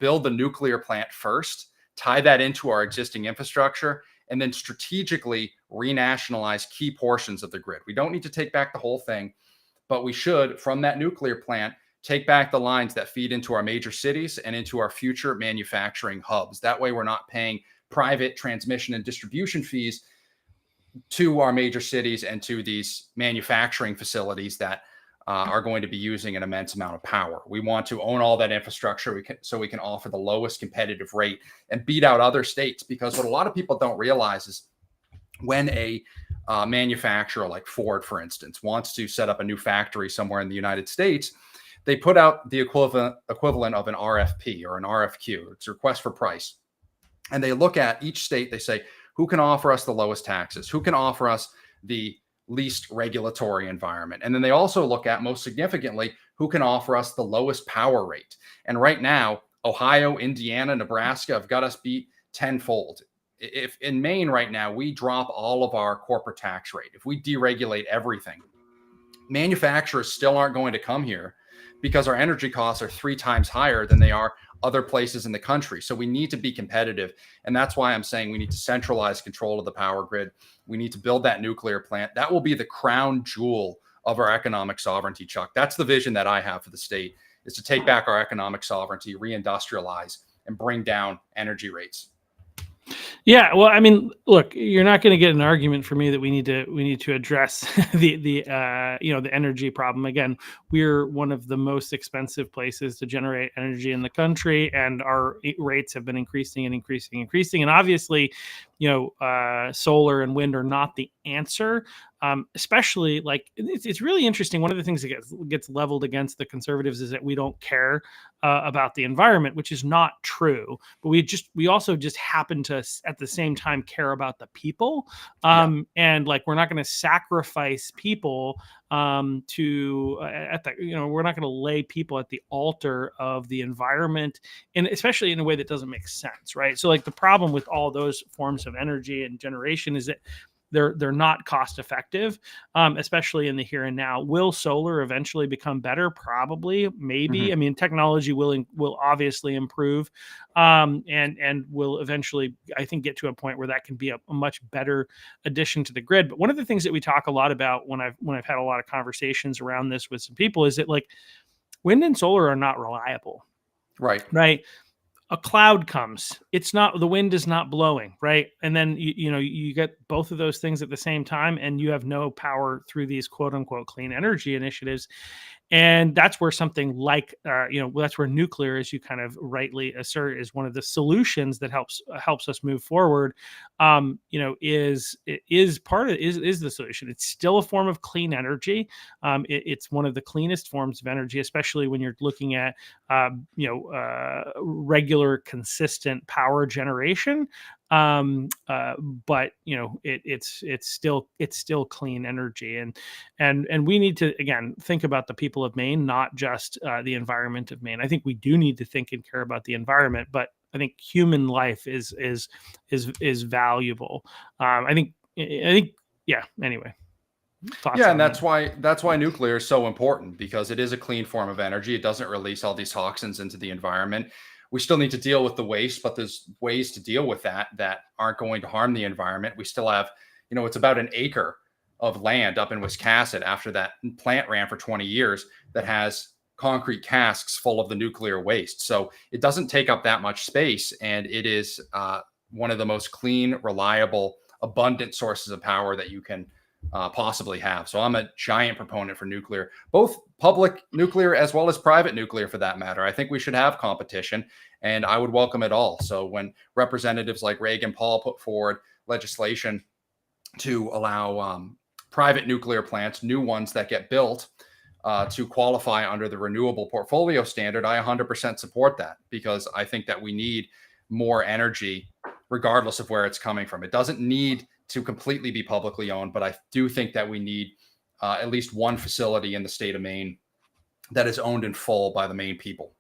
build the nuclear plant first, tie that into our existing infrastructure, and then strategically renationalize key portions of the grid. We don't need to take back the whole thing, but we should, from that nuclear plant, take back the lines that feed into our major cities and into our future manufacturing hubs. That way, we're not paying private transmission and distribution fees to our major cities and to these manufacturing facilities that are going to be using an immense amount of power. We want to own all that infrastructure so we can offer the lowest competitive rate and beat out other states. Because what a lot of people don't realize is when a manufacturer like Ford, for instance, wants to set up a new factory somewhere in the United States, they put out the equivalent of an RFP or an RFQ. It's a request for price. And they look at each state, they say, who can offer us the lowest taxes? Who can offer us the least regulatory environment? And then they also look at, most significantly, who can offer us the lowest power rate. And right now, Ohio, Indiana, Nebraska have got us beat tenfold. If in Maine right now, we drop all of our corporate tax rate, if we deregulate everything, manufacturers still aren't going to come here because our energy costs are 3 times higher than they are other places in the country. So we need to be competitive. And that's why I'm saying we need to centralize control of the power grid. We need to build that nuclear plant. That will be the crown jewel of our economic sovereignty, Chuck. That's the vision that I have for the state, is to take back our economic sovereignty, reindustrialize, and bring down energy rates. Yeah, well, I mean, look, you're not going to get an argument for me that we need to address the energy problem. Again, we're one of the most expensive places to generate energy in the country, and our rates have been increasing and increasing, increasing. And obviously, solar and wind are not the answer. Especially like it's really interesting. One of the things that gets leveled against the conservatives is that we don't care about the environment, which is not true. But we also just happen to at the same time care about the people, Yeah. and like we're not going to sacrifice people to at the we're not going to lay people at the altar of the environment, and especially in a way that doesn't make sense, right? So like the problem with all those forms of energy and generation is that they're not cost effective, especially in the here and now. Will solar eventually become better? Probably, maybe. Mhm. I mean, technology will obviously improve, and will eventually, I think, get to a point where that can be a much better addition to the grid. But one of the things that we talk a lot about when I've had a lot of conversations around this with some people is that like wind and solar are not reliable, Right. right? A cloud comes, it's not, the wind is not blowing, right? And then you get both of those things at the same time, and you have no power through these quote unquote clean energy initiatives. And that's where something like, that's where nuclear, as you kind of rightly assert, is one of the solutions that helps us move forward. Is part of is the solution. It's still a form of clean energy. It's one of the cleanest forms of energy, especially when you're looking at regular, consistent power generation. But it's still clean energy, and we need to, again, think about the people of Maine, not just the environment of Maine. I think we do need to think and care about the environment, but I think human life is valuable. I think yeah. Anyway, thoughts Yeah, and on that? that's why nuclear is so important, because it is a clean form of energy. It doesn't release all these toxins into the environment. We still need to deal with the waste, but there's ways to deal with that aren't going to harm the environment. We still have, it's about an acre of land up in Wiscasset after that plant ran for 20 years that has concrete casks full of the nuclear waste. So it doesn't take up that much space, and it is one of the most clean, reliable, abundant sources of power that you can possibly have. So I'm a giant proponent for nuclear, both public nuclear as well as private nuclear for that matter. I think we should have competition, and I would welcome it all. So when representatives like Reagan Paul put forward legislation to allow private nuclear plants, new ones that get built, to qualify under the renewable portfolio standard, I 100% support that, because I think that we need more energy regardless of where it's coming from. It doesn't need to completely be publicly owned, but I do think that we need at least one facility in the state of Maine that is owned in full by the Maine people.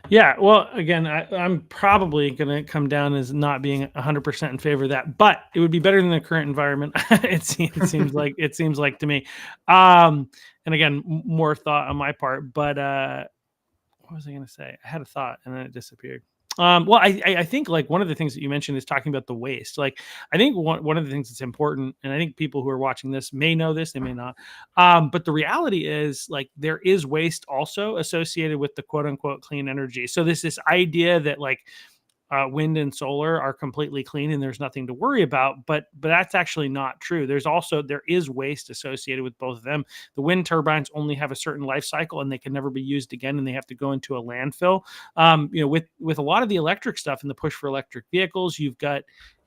Yeah, well, again, I'm probably going to come down as not being 100% in favor of that, but it would be better than the current environment. it seems like to me. And again, more thought on my part, but what was I going to say? I had a thought and then it disappeared. Well, I think, like, one of the things that you mentioned is talking about the waste. Like, I think one of the things that's important, and I think people who are watching this may know this, they may not. But the reality is, like, there is waste also associated with the quote unquote clean energy. So there's this idea that, like, wind and solar are completely clean and there's nothing to worry about, but that's actually not true. There is waste associated with both of them. The wind turbines only have a certain life cycle and they can never be used again, and they have to go into a landfill. With a lot of the electric stuff and the push for electric vehicles, you've got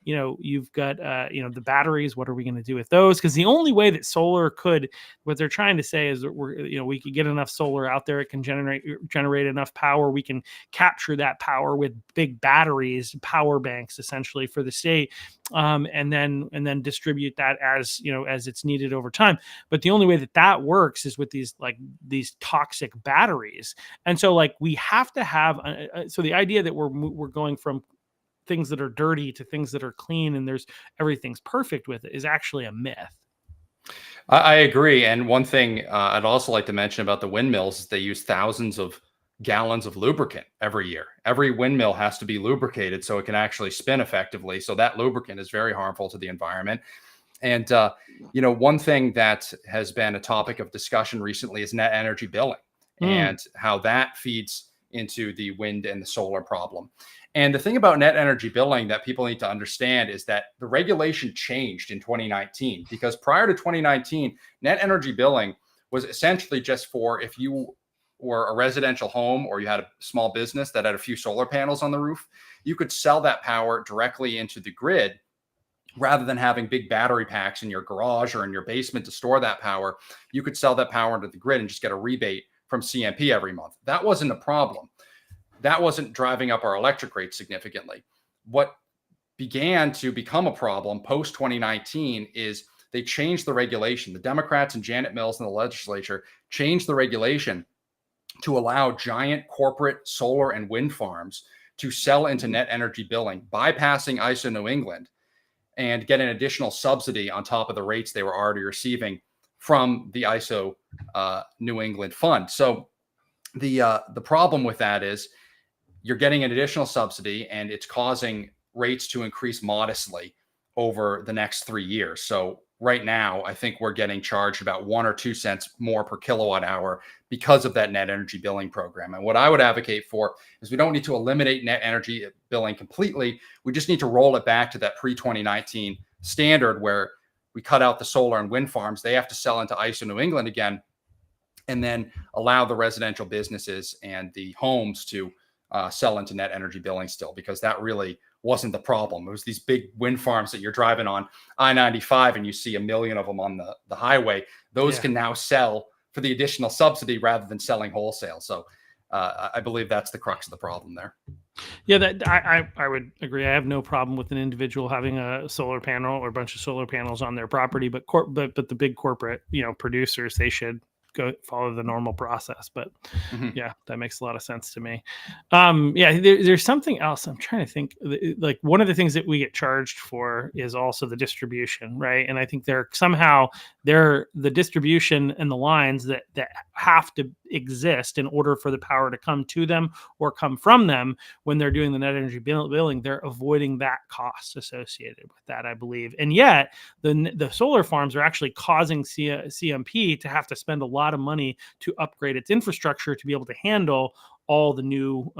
the batteries. What are we going to do with those? Because the only way that solar could, what they're trying to say is that we could get enough solar out there, it can generate enough power. We can capture that power with big batteries, power banks, essentially, for the state, and then distribute that as it's needed over time. But the only way that works is with these toxic batteries. And so, like, we have to have so the idea that we're going from things that are dirty to things that are clean and everything's perfect with it is actually a myth. I agree. And one thing I'd also like to mention about the windmills is they use thousands of gallons of lubricant every year. Every windmill has to be lubricated so it can actually spin effectively. So that lubricant is very harmful to the environment. And, one thing that has been a topic of discussion recently is net energy billing and how that feeds into the wind and the solar problem. And the thing about net energy billing that people need to understand is that the regulation changed in 2019, because prior to 2019, net energy billing was essentially just for if you were a residential home or you had a small business that had a few solar panels on the roof, you could sell that power directly into the grid rather than having big battery packs in your garage or in your basement to store that power. You could sell that power into the grid and just get a rebate from CMP every month. That wasn't a problem. That wasn't driving up our electric rates significantly. What began to become a problem post 2019 is they changed the regulation. The Democrats and Janet Mills in the legislature changed the regulation to allow giant corporate solar and wind farms to sell into net energy billing, bypassing ISO New England, and get an additional subsidy on top of the rates they were already receiving from the ISO New England fund. So the problem with that is you're getting an additional subsidy and it's causing rates to increase modestly over the next 3 years. So right now, I think we're getting charged about 1 or 2 cents more per kilowatt hour because of that net energy billing program. And what I would advocate for is we don't need to eliminate net energy billing completely. We just need to roll it back to that pre-2019 standard where we cut out the solar and wind farms. They have to sell into ISO New England again. and then allow the residential businesses and the homes to sell into net energy billing still, because that really wasn't the problem. It was these big wind farms that you're driving on I-95 and you see a million of them on the highway. Those Yeah. can now sell for the additional subsidy rather than selling wholesale. So I believe that's the crux of the problem there. Yeah, that I would agree. I have no problem with an individual having a solar panel or a bunch of solar panels on their property, but but the big corporate, producers, they should go follow the normal process. But Mhm. yeah, that makes a lot of sense to me. Yeah, there's something else. I'm trying to think. Like one of the things that we get charged for is also the distribution, right? And I think they're the distribution and the lines that have to exist in order for the power to come to them or come from them when they're doing the net energy billing. They're avoiding that cost associated with that, I believe. And yet the solar farms are actually causing CMP to have to spend a lot of money to upgrade its infrastructure to be able to handle all the new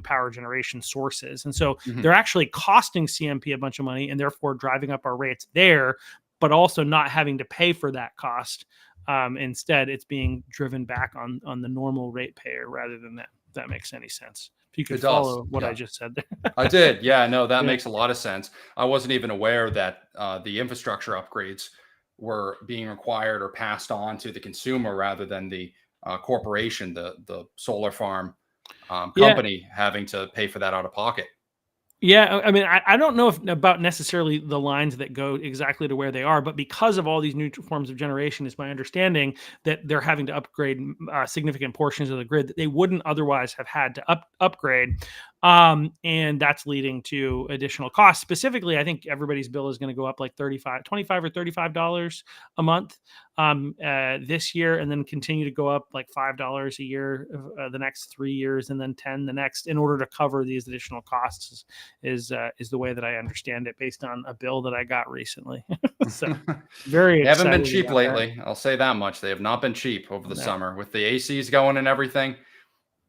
power generation sources. And so Mhm. they're actually costing CMP a bunch of money and therefore driving up our rates there, but also not having to pay for that cost. Instead, it's being driven back on the normal ratepayer rather than that. If that makes any sense. If you could It does. follow what I Yeah. just said there. I did. Yeah, no, that Yeah. makes a lot of sense. I wasn't even aware that the infrastructure upgrades were being required or passed on to the consumer rather than the corporation, the solar farm Yeah. company having to pay for that out of pocket. Yeah, I mean, I don't know if about necessarily the lines that go exactly to where they are, but because of all these new forms of generation, is my understanding that they're having to upgrade significant portions of the grid that they wouldn't otherwise have had to upgrade, and that's leading to additional costs. Specifically, I think everybody's bill is going to go up like 25 or $35 a month this year, and then continue to go up like $5 a year the next 3 years, and then 10 the next, in order to cover these additional costs. Is the way that I understand it, based on a bill that I got recently. So very They haven't been excited cheap about that. lately. I'll say that much. They have not been cheap over the No, summer with the ACs going and everything.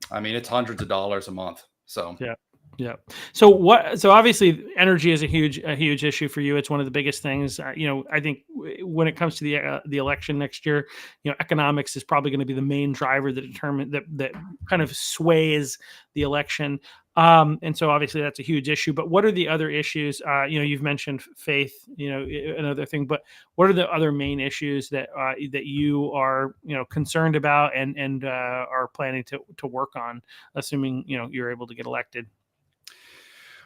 I mean, it's hundreds of dollars a month. So yeah, yeah. So obviously, energy is a huge issue for you. It's one of the biggest things. I think when it comes to the election next year, economics is probably going to be the main driver that that kind of sways the election. And so obviously that's a huge issue. But what are the other issues? You've mentioned faith, another thing. But what are the other main issues that you are concerned about and are planning to work on, assuming you're able to get elected?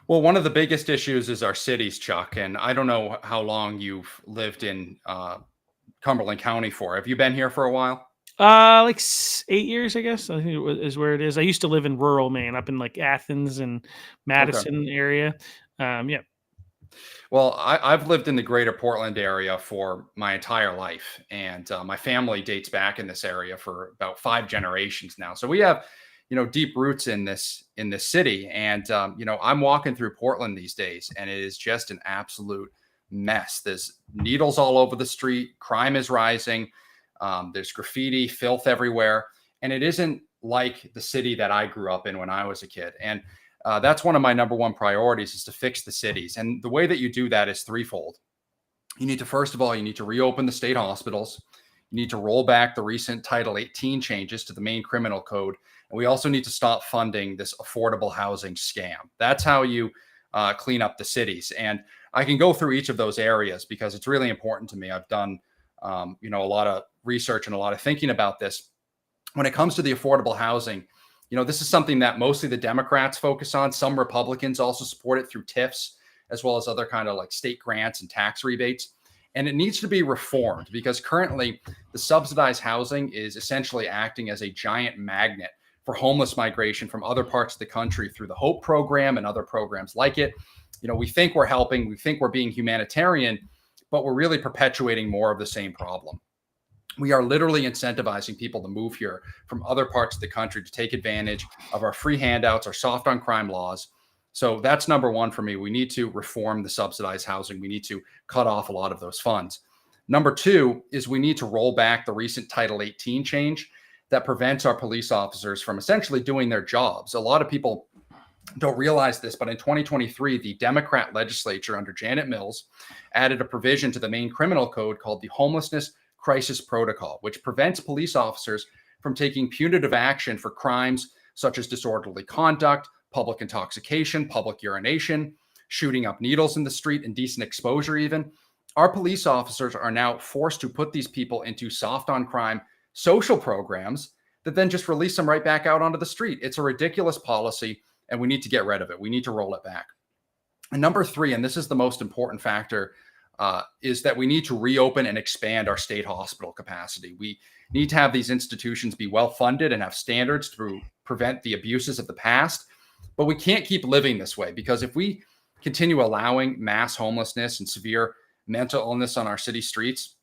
well, one of the biggest issues is our cities, Chuck. And I don't know how long you've lived in Cumberland County for. Have you been here for a while? Like 8 years, I guess. I think is where it is. I used to live in rural Maine, up in like Athens and Okay. Madison area. Yeah, Well, I've lived in the greater Portland area for my entire life. And my family dates back in this area for about 5 generations now. So we have, deep roots in this city. And, I'm walking through Portland these days, and it is just an absolute mess. There's needles all over the street. Crime is rising. There's graffiti, filth everywhere. And it isn't like the city that I grew up in when I was a kid. And that's one of my number one priorities, is to fix the cities. And the way that you do that is threefold. You need to, first of all, you need to reopen the state hospitals. You need to roll back the recent Title 18 changes to the Maine Criminal Code. And we also need to stop funding this affordable housing scam. That's how you clean up the cities. And I can go through each of those areas because it's really important to me. I've done, a lot of research and a lot of thinking about this. When it comes to the affordable housing, this is something that mostly the Democrats focus on. Some Republicans also support it through TIFs, as well as other kind of like state grants and tax rebates. And it needs to be reformed because currently the subsidized housing is essentially acting as a giant magnet for homeless migration from other parts of the country through the HOPE program and other programs like it. We think we're helping, we think we're being humanitarian, but we're really perpetuating more of the same problem. We are literally incentivizing people to move here from other parts of the country to take advantage of our free handouts, our soft on crime laws. So that's number one for me. We need to reform the subsidized housing. We need to cut off a lot of those funds. Number two is we need to roll back the recent Title 18 change that prevents our police officers from essentially doing their jobs. A lot of people don't realize this, but in 2023, the Democrat legislature under Janet Mills added a provision to the Maine Criminal Code called the Homelessness Crisis Protocol, which prevents police officers from taking punitive action for crimes such as disorderly conduct, public intoxication, public urination, shooting up needles in the street, indecent exposure even. Our police officers are now forced to put these people into soft on crime social programs that then just release them right back out onto the street. It's a ridiculous policy, and we need to get rid of it. We need to roll it back. And number three, and this is the most important factor, is that we need to reopen and expand our state hospital capacity. We need to have these institutions be well funded and have standards to prevent the abuses of the past. But we can't keep living this way, because if we continue allowing mass homelessness and severe mental illness on our city streets,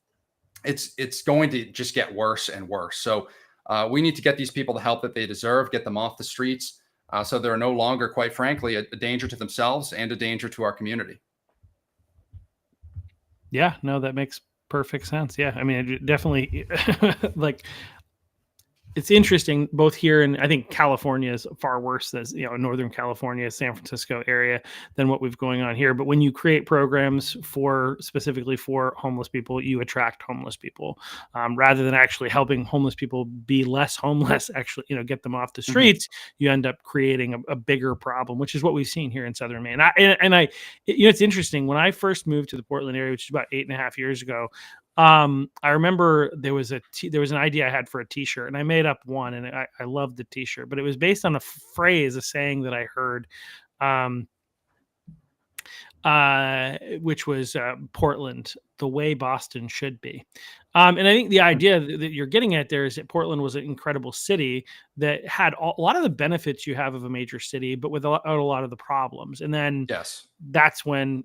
it's going to just get worse and worse. So we need to get these people the help that they deserve, get them off the streets, so they're no longer, quite frankly, a danger to themselves and a danger to our community. Yeah, no, that makes perfect sense. Yeah, I mean, it definitely like it's interesting both here and I think California is far worse as Northern California, San Francisco area than what we've going on here. But when you create programs for specifically for homeless people, you attract homeless people rather than actually helping homeless people be less homeless, actually, get them off the streets. You end up creating a bigger problem, which is what we've seen here in Southern Maine. It's interesting. When I first moved to the Portland area, which is about 8.5 years ago, I remember there was an idea I had for a t-shirt, and I made up one, and I loved the t-shirt, but it was based on a saying that I heard, which was Portland, the way Boston should be. And I think the idea that you're getting at there is that Portland was an incredible city that had a lot of the benefits you have of a major city, but without a lot of the problems. And then Yes, that's when,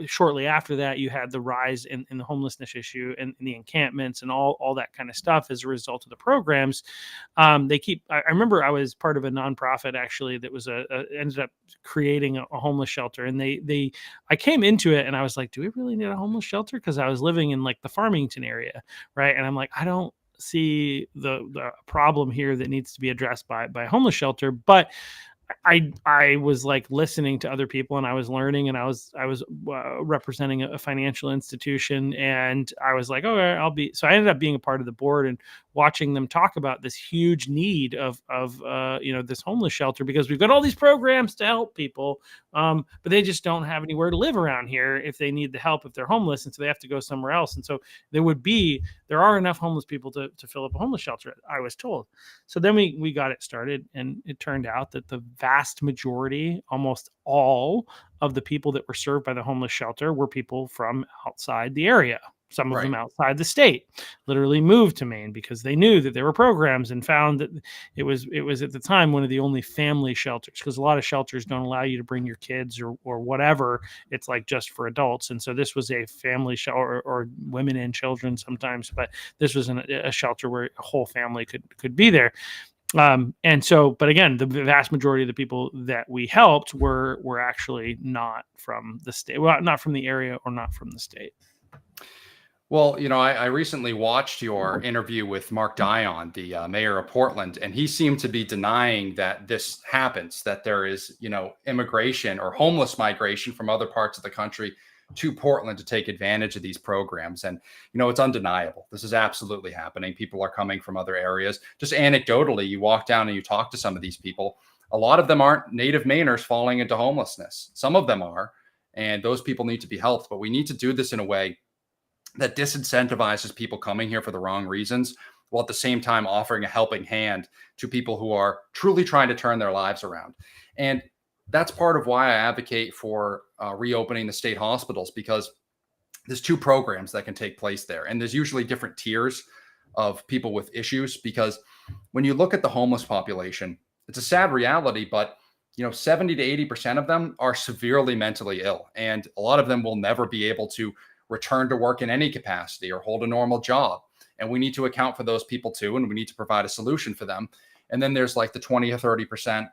shortly after that, you had the rise in the homelessness issue and the encampments and all that kind of stuff as a result of the programs. I remember I was part of a nonprofit actually that was ended up creating a homeless shelter. And I came into it and I was like, do we really need a homeless shelter? Because I was living in like the Farmington area. Right. And I'm like, I don't see the problem here that needs to be addressed by a homeless shelter. But I was like listening to other people, and I was learning, and I was representing a financial institution, and I was like, okay, so I ended up being a part of the board and watching them talk about this huge need of this homeless shelter, because we've got all these programs to help people, but they just don't have anywhere to live around here if they need the help, if they're homeless, and so they have to go somewhere else. And so there are enough homeless people to fill up a homeless shelter, I was told. So then we got it started, and it turned out that the vast majority, almost all of the people that were served by the homeless shelter were people from outside the area. Some of them outside the state, literally moved to Maine because they knew that there were programs and found that it was at the time one of the only family shelters, because a lot of shelters don't allow you to bring your kids or whatever. It's like just for adults. And so this was a family shelter, or women and children sometimes, but this was a shelter where a whole family could be there. But again, the vast majority of the people that we helped were actually not from the state, well, not from the area or not from the state. Well, I recently watched your interview with Mark Dion, the mayor of Portland, and he seemed to be denying that this happens, that there is, immigration or homeless migration from other parts of the country to Portland to take advantage of these programs. And, it's undeniable. This is absolutely happening. People are coming from other areas. Just anecdotally, you walk down and you talk to some of these people. A lot of them aren't native Mainers falling into homelessness. Some of them are, and those people need to be helped. But we need to do this in a way that disincentivizes people coming here for the wrong reasons, while at the same time offering a helping hand to people who are truly trying to turn their lives around. And that's part of why I advocate for reopening the state hospitals, because there's two programs that can take place there. And there's usually different tiers of people with issues, because when you look at the homeless population, it's a sad reality, but 70 to 80% of them are severely mentally ill. And a lot of them will never be able to return to work in any capacity or hold a normal job. And we need to account for those people too. And we need to provide a solution for them. And then there's like the 20 or 30%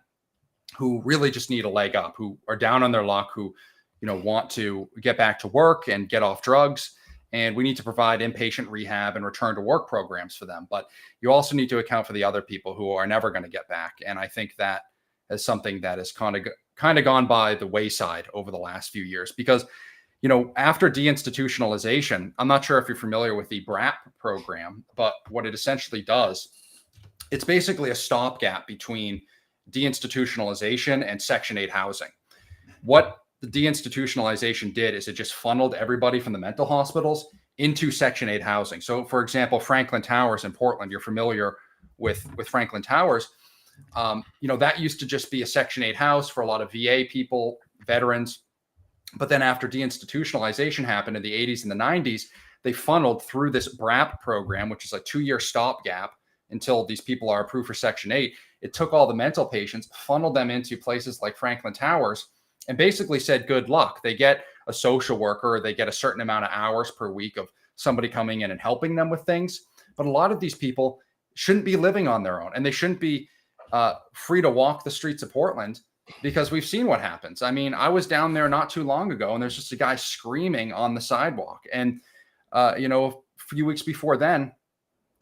who really just need a leg up, who are down on their luck, who, want to get back to work and get off drugs. And we need to provide inpatient rehab and return to work programs for them. But you also need to account for the other people who are never going to get back. And I think that is something that has kind of gone by the wayside over the last few years, because after deinstitutionalization, I'm not sure if you're familiar with the BRAP program, but what it essentially does It's basically a stopgap between deinstitutionalization and Section 8 housing. What the deinstitutionalization did is it just funneled everybody from the mental hospitals into Section 8 housing. So, for example, Franklin Towers in Portland, you're familiar with Franklin Towers. That used to just be a Section 8 house for a lot of VA people, veterans. But then after deinstitutionalization happened in the 80s and the 90s, they funneled through this BRAP program, which is a 2-year stopgap until these people are approved for Section 8. It took all the mental patients, funneled them into places like Franklin Towers, and basically said, good luck. They get a social worker, they get a certain amount of hours per week of somebody coming in and helping them with things. But a lot of these people shouldn't be living on their own, and they shouldn't be free to walk the streets of Portland, because we've seen what happens. I mean, I was down there not too long ago, and there's just a guy screaming on the sidewalk. And, a few weeks before then,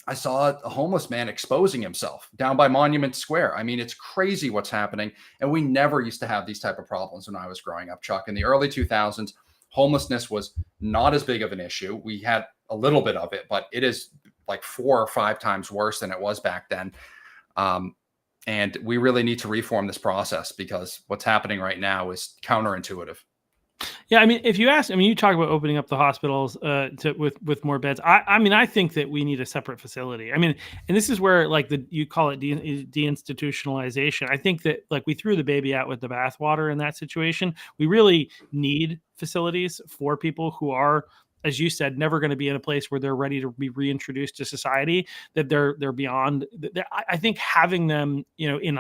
I saw a homeless man exposing himself down by Monument Square. I mean, it's crazy what's happening. And we never used to have these type of problems when I was growing up, Chuck. In the early 2000s, homelessness was not as big of an issue. We had a little bit of it, but it is like 4 or 5 times worse than it was back then. And we really need to reform this process, because what's happening right now is counterintuitive. Yeah, I mean, if you ask, I mean, you talk about opening up the hospitals with more beds. I think that we need a separate facility. I mean, and this is where you call it deinstitutionalization. I think that we threw the baby out with the bathwater in that situation. We really need facilities for people who are, as you said, never going to be in a place where they're ready to be reintroduced to society, that they're beyond. I think having them, in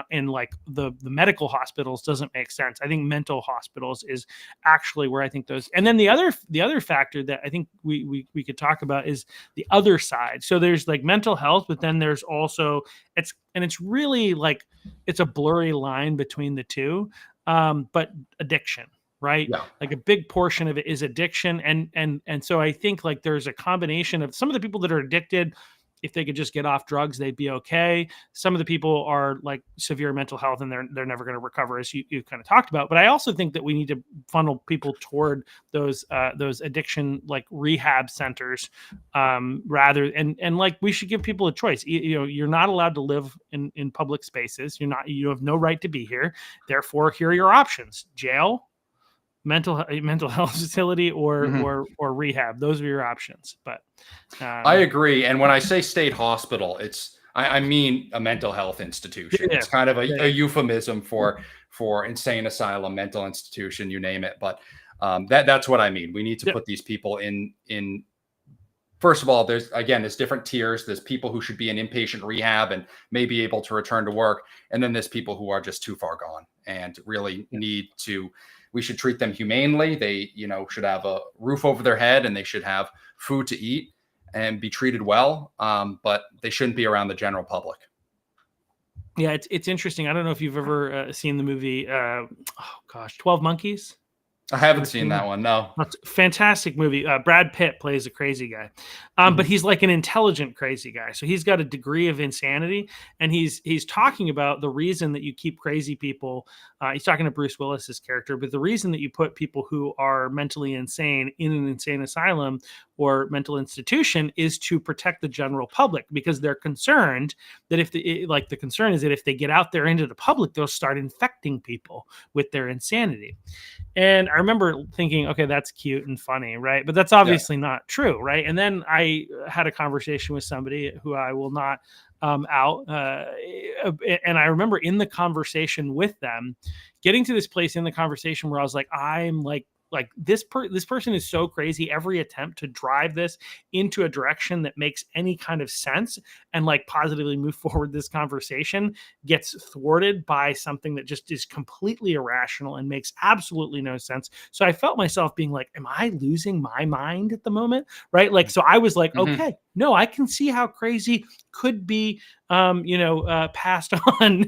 the medical hospitals doesn't make sense. I think mental hospitals is actually where I think those. And then the other factor that I think we could talk about is the other side. So there's mental health, but then there's also it's really it's a blurry line between the two, but addiction. Right. Yeah. A big portion of it is addiction. And so I think there's a combination of some of the people that are addicted. If they could just get off drugs, they'd be okay. Some of the people are severe mental health, and they're never going to recover, as you kind of talked about. But I also think that we need to funnel people toward those addiction rehab centers, rather and we should give people a choice. You're not allowed to live in public spaces. You have no right to be here. Therefore, here are your options: jail, mental health facility, or rehab. Those are your options. But I agree. And when I say state hospital, I mean a mental health institution. Yeah. It's kind of a euphemism for insane asylum, mental institution, you name it. But that's what I mean. We need to put these people in. First of all, there's different tiers. There's people who should be in inpatient rehab and may be able to return to work. And then there's people who are just too far gone and really need to. We should treat them humanely. They, should have a roof over their head, and they should have food to eat and be treated well. But they shouldn't be around the general public. Yeah, it's interesting. I don't know if you've ever seen the movie, 12 Monkeys. I haven't seen that one. No. It's a fantastic movie. Brad Pitt plays a crazy guy, but he's an intelligent crazy guy. So he's got a degree of insanity, and he's talking about the reason that you keep crazy people. He's talking to Bruce Willis's character, but the reason that you put people who are mentally insane in an insane asylum or mental institution is to protect the general public, because they're concerned that the concern is that if they get out there into the public, they'll start infecting people with their insanity. And I remember thinking, okay, that's cute and funny, right? But that's obviously not true, right? And then I had a conversation with somebody who I will not out, and I remember in the conversation with them, getting to this place in the conversation where I was I'm this person is so crazy. Every attempt to drive this into a direction that makes any kind of sense and positively move forward this conversation gets thwarted by something that just is completely irrational and makes absolutely no sense. So I felt myself being am I losing my mind at the moment? Right. So I was okay, no, I can see how crazy could be, passed on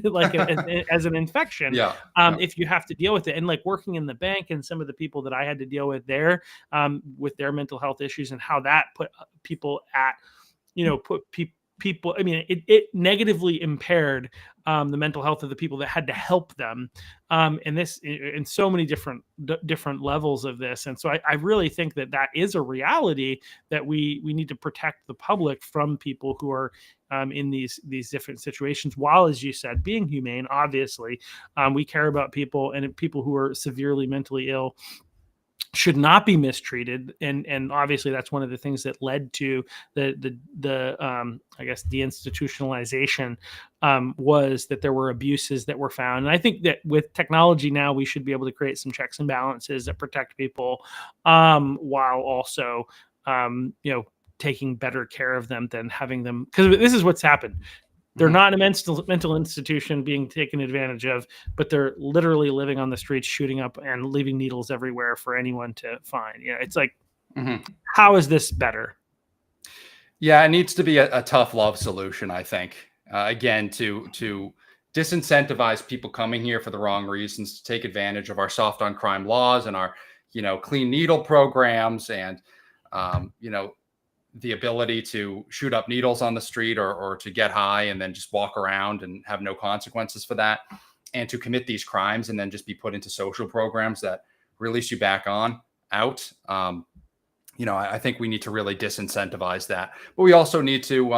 as an infection. If you have to deal with it. And working in the bank and some of the people that I had to deal with there, with their mental health issues, and how that put people at, people. I mean, it negatively impaired the mental health of the people that had to help them, and this in so many different levels of this. And so I really think that is a reality that we need to protect the public from people who are in these different situations, while, as you said, being humane. Obviously, we care about people, and people who are severely mentally ill should not be mistreated, and obviously that's one of the things that led to the I guess deinstitutionalization, was that there were abuses that were found. And I think that with technology now, we should be able to create some checks and balances that protect people, while also taking better care of them than having them, because this is what's happened. They're not in a mental institution being taken advantage of, but they're literally living on the streets, shooting up and leaving needles everywhere for anyone to find. It's like, how is this better? Yeah, it needs to be a tough love solution, I think. Again, to disincentivize people coming here for the wrong reasons, to take advantage of our soft on crime laws and our, clean needle programs, and, the ability to shoot up needles on the street, or to get high and then just walk around and have no consequences for that, and to commit these crimes and then just be put into social programs that release you back out. I think we need to really disincentivize that, but we also need to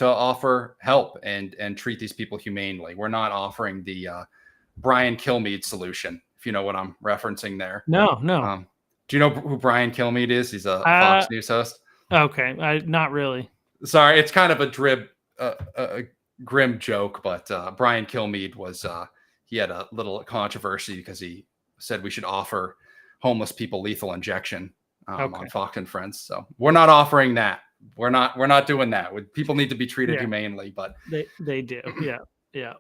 offer help and treat these people humanely. We're not offering the Brian Kilmeade solution, if you know what I'm referencing there. No. Do you know who Brian Kilmeade is? He's a Fox News host. Okay, not really. Sorry, it's kind of a grim joke, but Brian Kilmeade was he had a little controversy because he said we should offer homeless people lethal injection on Fox and Friends. So we're not offering that. We're not doing that. People need to be treated humanely, but they do. Yeah.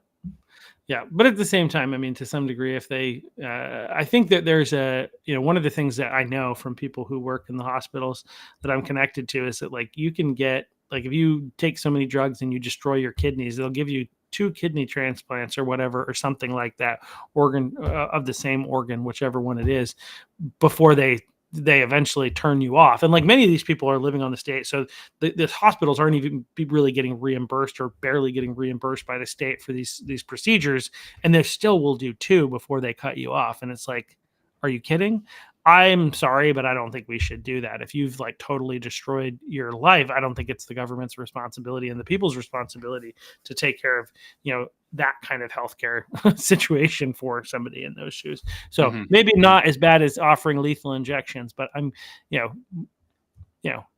But at the same time, I mean, to some degree, if they, I think that there's one of the things that I know from people who work in the hospitals that I'm connected to is that, like, you can get, like, if you take so many drugs and you destroy your kidneys, they'll give you 2 kidney transplants or whatever, or something like that, organ of the same organ, whichever one it is, before they eventually turn you off. And like, many of these people are living on the state, so the hospitals aren't even really getting reimbursed, or barely getting reimbursed by the state for these procedures, and they still will do 2 before they cut you off. And it's like, are you kidding? I'm sorry, but I don't think we should do that. If you've, like, totally destroyed your life, I don't think it's the government's responsibility and the people's responsibility to take care of, that kind of healthcare situation for somebody in those shoes. So maybe not as bad as offering lethal injections, but I'm,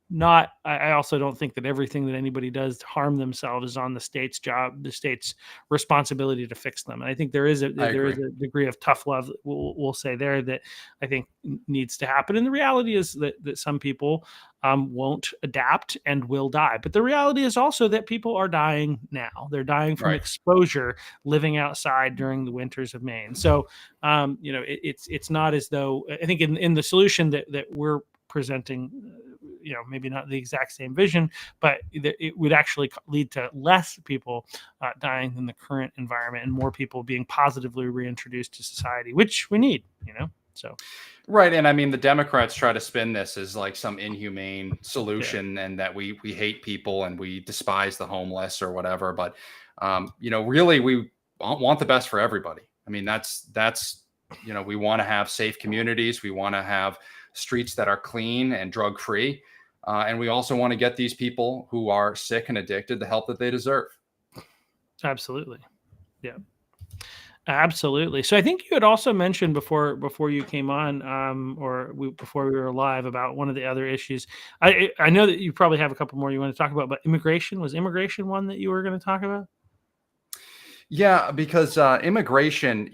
not. I also don't think that everything that anybody does to harm themselves is on the state's job, the state's responsibility to fix them. And I think there is a degree of tough love, we'll say there, that I think needs to happen. And the reality is that some people won't adapt and will die. But the reality is also that people are dying now. They're dying from exposure, living outside during the winters of Maine. So, it's not as though, I think in the solution that we're presenting, maybe not the exact same vision, but it would actually lead to less people dying than the current environment, and more people being positively reintroduced to society, which we need, so. Right. And I mean, the Democrats try to spin this as like some inhumane solution, and that we hate people and we despise the homeless or whatever. But, really, we want the best for everybody. I mean, that's, we want to have safe communities. We want to have streets that are clean and drug free. And we also want to get these people who are sick and addicted the help that they deserve. Absolutely. Yeah, absolutely. So I think you had also mentioned before you came on, before we were live, about one of the other issues. I know that you probably have a couple more you want to talk about, but immigration, was immigration one that you were going to talk about? Yeah, because immigration,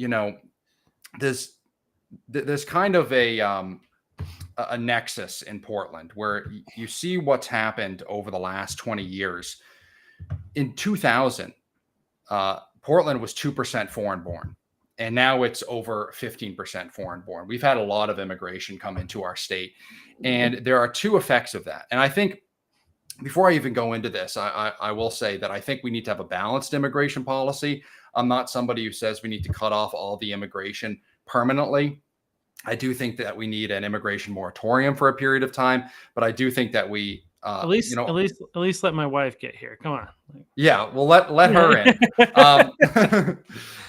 there's kind of a nexus in Portland where you see what's happened over the last 20 years. In 2000, Portland was 2% foreign born, and now it's over 15% foreign born. We've had a lot of immigration come into our state, and there are 2 effects of that. And I think, before I even go into this, I will say that I think we need to have a balanced immigration policy. I'm not somebody who says we need to cut off all the immigration permanently. I do think that we need an immigration moratorium for a period of time, but I do think that we At You least, know, at least let my wife get here. Come on. yeah, well, let her in. Um,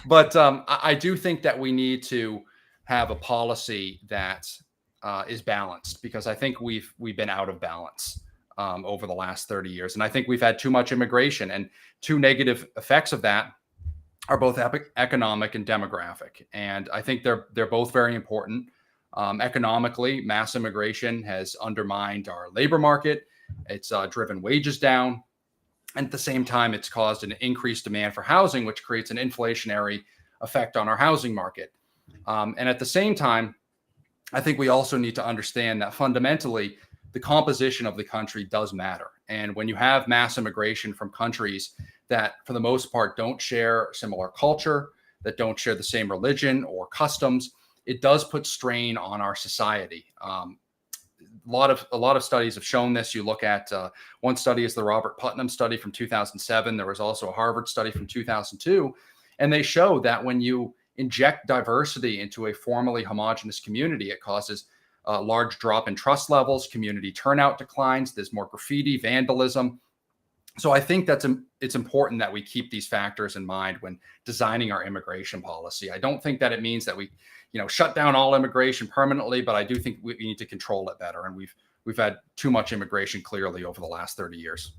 but I do think that we need to have a policy that is balanced, because I think we've been out of balance over the last 30 years, and I think we've had too much immigration, and two negative effects of that are both economic and demographic. And I think they're both very important. Economically, mass immigration has undermined our labor market. It's driven wages down. And at the same time, it's caused an increased demand for housing, which creates an inflationary effect on our housing market. And at the same time, I think we also need to understand that fundamentally, the composition of the country does matter. And when you have mass immigration from countries that, for the most part, don't share similar culture, that don't share the same religion or customs, it does put strain on our society. A lot of studies have shown this. You look at one study is the Robert Putnam study from 2007. There was also a Harvard study from 2002, and they show that when you inject diversity into a formerly homogenous community, it causes a large drop in trust levels, community turnout declines, there's more graffiti, vandalism. So I think it's important that we keep these factors in mind when designing our immigration policy. I don't think that it means that we, shut down all immigration permanently, but I do think we need to control it better. And we've had too much immigration clearly over the last 30 years.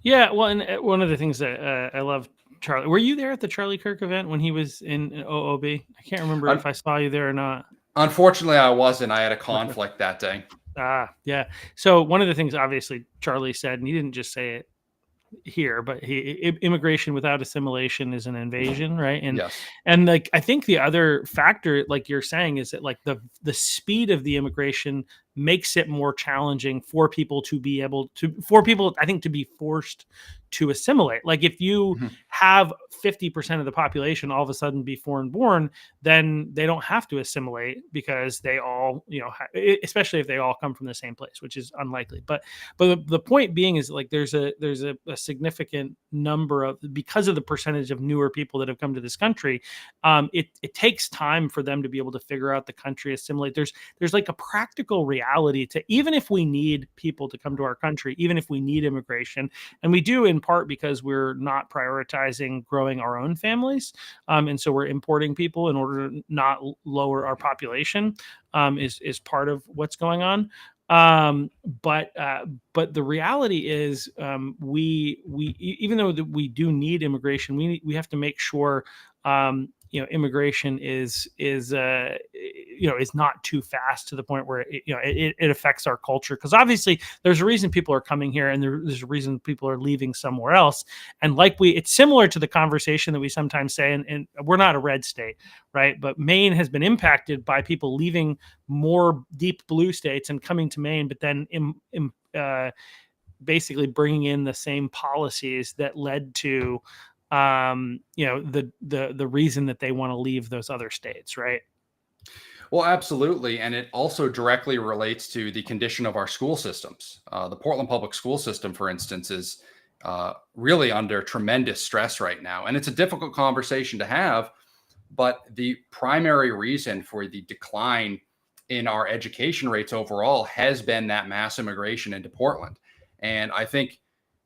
Yeah, well, and one of the things that I love, Charlie. Were you there at the Charlie Kirk event when he was in OOB? I can't remember if I saw you there or not. Unfortunately, I wasn't. I had a conflict that day. Yeah. So one of the things, obviously, Charlie said, and he didn't just say it here, but immigration without assimilation is an invasion, right? Yes. And like I think the other factor, like you're saying, is that like the speed of the immigration makes it more challenging for people to be able to, for people, I think, to be forced to assimilate. Like if you Mhm. have 50% of the population all of a sudden be foreign born, then they don't have to assimilate because they all, especially if they all come from the same place, which is unlikely. But the point being is like there's a significant number of, because of the percentage of newer people that have come to this country, it takes time for them to be able to figure out the country, assimilate. There's like a practical reality to, even if we need people to come to our country, even if we need immigration, and we do in part because we're not prioritizing growing our own families, and so we're importing people in order to not lower our population, is part of what's going on. But the reality is, we even though that we do need immigration, we have to make sure immigration is not too fast to the point where it affects our culture, because obviously there's a reason people are coming here and there's a reason people are leaving somewhere else. And it's similar to the conversation that we sometimes say, and we're not a red state, right? But Maine has been impacted by people leaving more deep blue states and coming to Maine, but then basically bringing in the same policies that led to the reason that they want to leave those other states, right? Well, absolutely. And it also directly relates to the condition of our school systems. The Portland public school system, for instance, is really under tremendous stress right now. And it's a difficult conversation to have. But the primary reason for the decline in our education rates overall has been that mass immigration into Portland. And I think,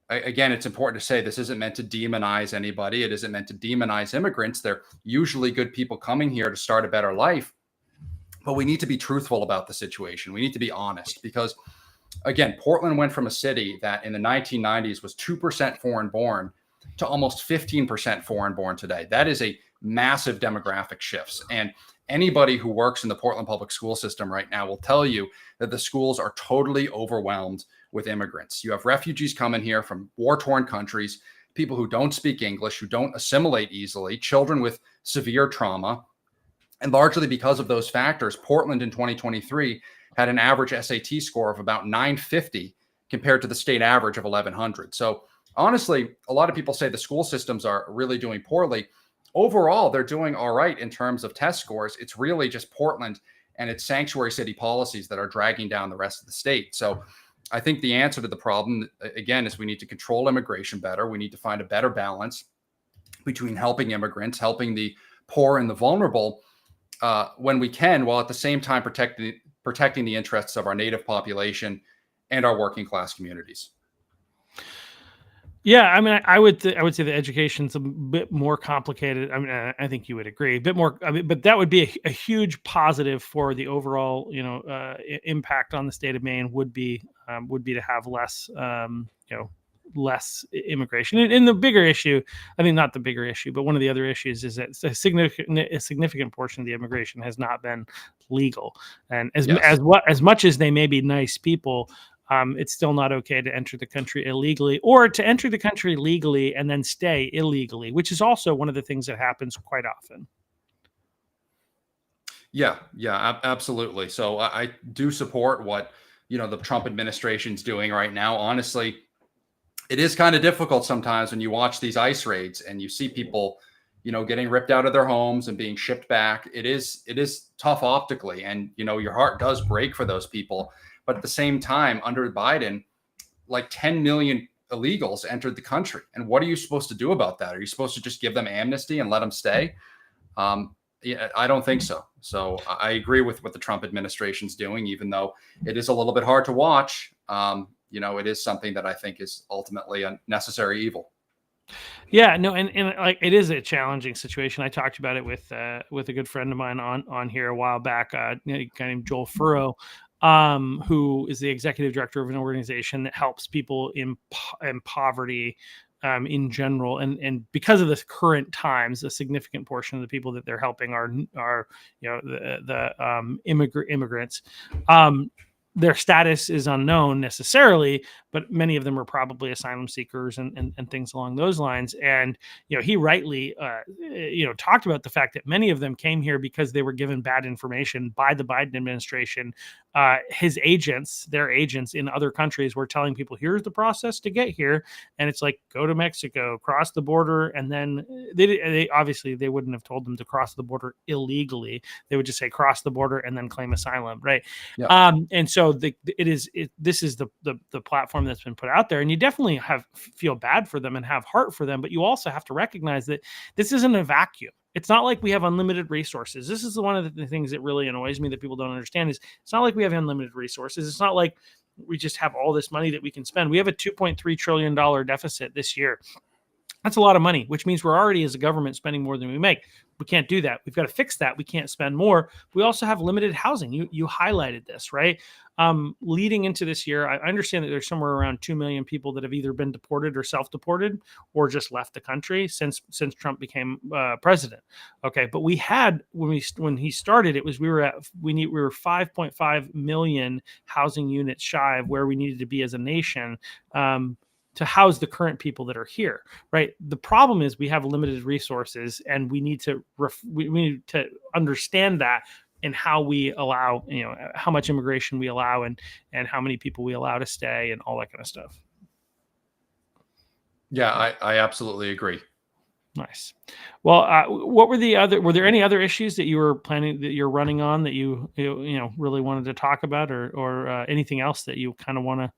again, it's important to say this isn't meant to demonize anybody. It isn't meant to demonize immigrants. They're usually good people coming here to start a better life. But we need to be truthful about the situation. We need to be honest, because, again, Portland went from a city that in the 1990s was 2% foreign born to almost 15% foreign born today. That is a massive demographic shifts. And anybody who works in the Portland public school system right now will tell you that the schools are totally overwhelmed with immigrants. You have refugees coming here from war-torn countries, people who don't speak English, who don't assimilate easily, children with severe trauma. And largely because of those factors, Portland in 2023 had an average SAT score of about 950 compared to the state average of 1100. So honestly, a lot of people say the school systems are really doing poorly. Overall, they're doing all right in terms of test scores. It's really just Portland and its sanctuary city policies that are dragging down the rest of the state. So I think the answer to the problem, again, is we need to control immigration better. We need to find a better balance between helping immigrants, helping the poor and the vulnerable when we can, while at the same time protecting the interests of our native population and our working class communities. Yeah, I mean, I would say the education's a bit more complicated. I mean, I think you would agree, a bit more. I mean, but that would be a huge positive for the overall, impact on the state of Maine. Would be to have less, less immigration. And the bigger issue, I mean, not the bigger issue, but one of the other issues is that a significant portion of the immigration has not been legal, and Yes. as much as they may be nice people, it's still not okay to enter the country illegally, or to enter the country legally and then stay illegally, which is also one of the things that happens quite often. Yeah, yeah, absolutely. So I do support what the Trump administration's doing right now. Honestly, it is kind of difficult sometimes when you watch these ICE raids and you see people, getting ripped out of their homes and being shipped back. It is tough optically, and your heart does break for those people. But at the same time, under Biden, like 10 million illegals entered the country, and what are you supposed to do about that? Are you supposed to just give them amnesty and let them stay? Yeah, I don't think so. So I agree with what the Trump administration's doing, even though it is a little bit hard to watch. It is something that I think is ultimately a necessary evil. Yeah, no, and like it is a challenging situation. I talked about it with a good friend of mine on here a while back, a guy named Joel Furrow, who is the executive director of an organization that helps people in poverty, in general, and because of the current times, a significant portion of the people that they're helping are the immigrants. Their status is unknown necessarily, but many of them are probably asylum seekers and things along those lines. And he rightly talked about the fact that many of them came here because they were given bad information by the Biden administration. Their agents in other countries were telling people, here's the process to get here, and it's like, go to Mexico, cross the border, and then they obviously they wouldn't have told them to cross the border illegally. They would just say cross the border and then claim asylum, right? Yeah. And so this is the platform that's been put out there, and you definitely feel bad for them and have heart for them, but you also have to recognize that this isn't a vacuum. It's not like we have unlimited resources. This is one of the things that really annoys me that people don't understand is it's not like we have unlimited resources. It's not like we just have all this money that we can spend. We have a $2.3 trillion deficit this year. That's a lot of money, which means we're already as a government spending more than we make. We can't do that. We've got to fix that. We can't spend more. We also have limited housing. You highlighted this, right? Leading into this year, I understand that there's somewhere around 2 million people that have either been deported or self-deported or just left the country since Trump became president. Okay, but we had when he started, we were 5.5 million housing units shy of where we needed to be as a nation. To house the current people that are here, right? The problem is we have limited resources, and we need to we need to understand that in how we allow, how much immigration we allow, and how many people we allow to stay, and all that kind of stuff. Yeah, I absolutely agree. Nice. Well, were there any other issues that you were planning, that you're running on, that you really wanted to talk about, or anything else that you kind of want to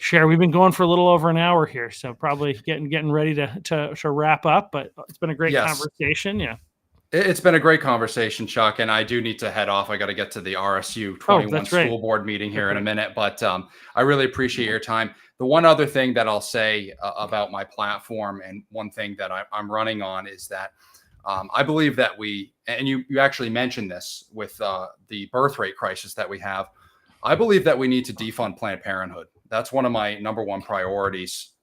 share? We've been going for a little over an hour here, so probably getting ready to wrap up. But it's been a great conversation. Yeah, It's been a great conversation, Chuck, and I do need to head off. I got to get to the RSU 21 school board meeting here in a minute, but I really appreciate your time. The one other thing that I'll say about my platform, and one thing that I'm running on, is that I believe that and you actually mentioned this with the birth rate crisis that we have. I believe that we need to defund Planned Parenthood. That's one of my number one priorities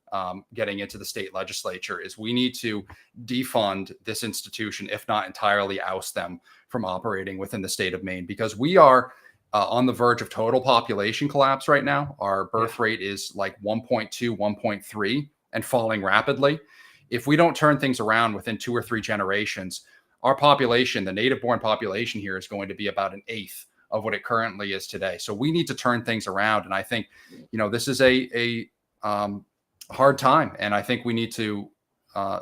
getting into the state legislature, is we need to defund this institution, if not entirely oust them from operating within the state of Maine, because we are on the verge of total population collapse right now. Our birth rate is like 1.2, 1.3 and falling rapidly. If we don't turn things around within 2 or 3 generations, our population, the native born population here, is going to be about an eighth of what it currently is today. So we need to turn things around. And I think, this is a hard time. And I think we need to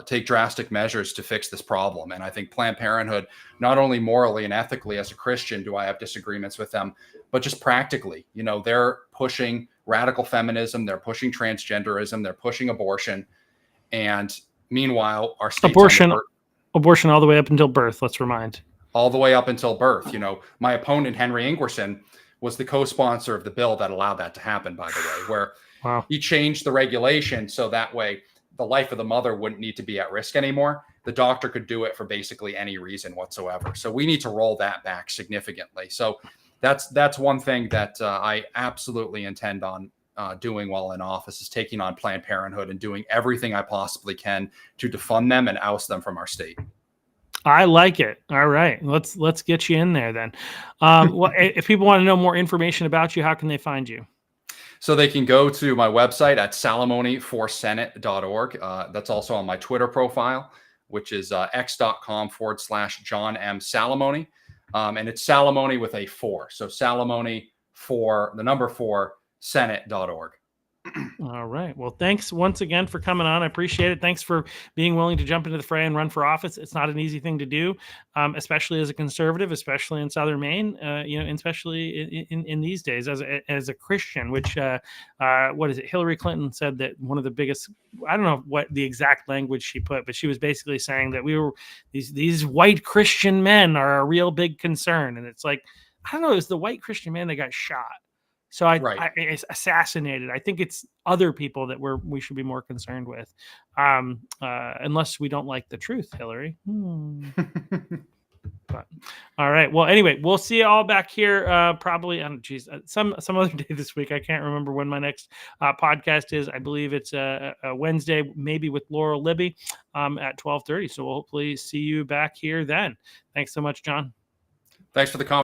take drastic measures to fix this problem. And I think Planned Parenthood, not only morally and ethically as a Christian do I have disagreements with them, but just practically, they're pushing radical feminism, they're pushing transgenderism, they're pushing abortion. And meanwhile, our state's abortion all the way up until birth, let's remind. All the way up until birth. My opponent, Henry Ingwerson, was the co-sponsor of the bill that allowed that to happen, by the way, where Wow. he changed the regulation so that way the life of the mother wouldn't need to be at risk anymore. The doctor could do it for basically any reason whatsoever. So we need to roll that back significantly. So that's one thing that I absolutely intend on doing while in office, is taking on Planned Parenthood and doing everything I possibly can to defund them and oust them from our state. I like it. All right, let's get you in there then. Well, if people want to know more information about you, how can they find you? So they can go to my website at salamoneforsenate.org. That's also on my Twitter profile, which is x.com/John M. Salamone. And it's Salamone with a 4. So Salamone for the number 4, Senate.org. All right. Well, thanks once again for coming on. I appreciate it. Thanks for being willing to jump into the fray and run for office. It's not an easy thing to do, especially as a conservative, especially in Southern Maine, and especially in these days as a Christian, which, what is it? Hillary Clinton said that one of the biggest, I don't know what the exact language she put, but she was basically saying that these white Christian men are a real big concern. And it's like, I don't know, it was the white Christian man that got shot. So I assassinated. I think it's other people that we should be more concerned with, unless we don't like the truth, Hillary. But all right. Well, anyway, we'll see you all back here probably on some other day this week. I can't remember when my next podcast is. I believe it's a Wednesday, maybe with Laurel Libby at 12:30. So we'll hopefully see you back here then. Thanks so much, John. Thanks for the conversation.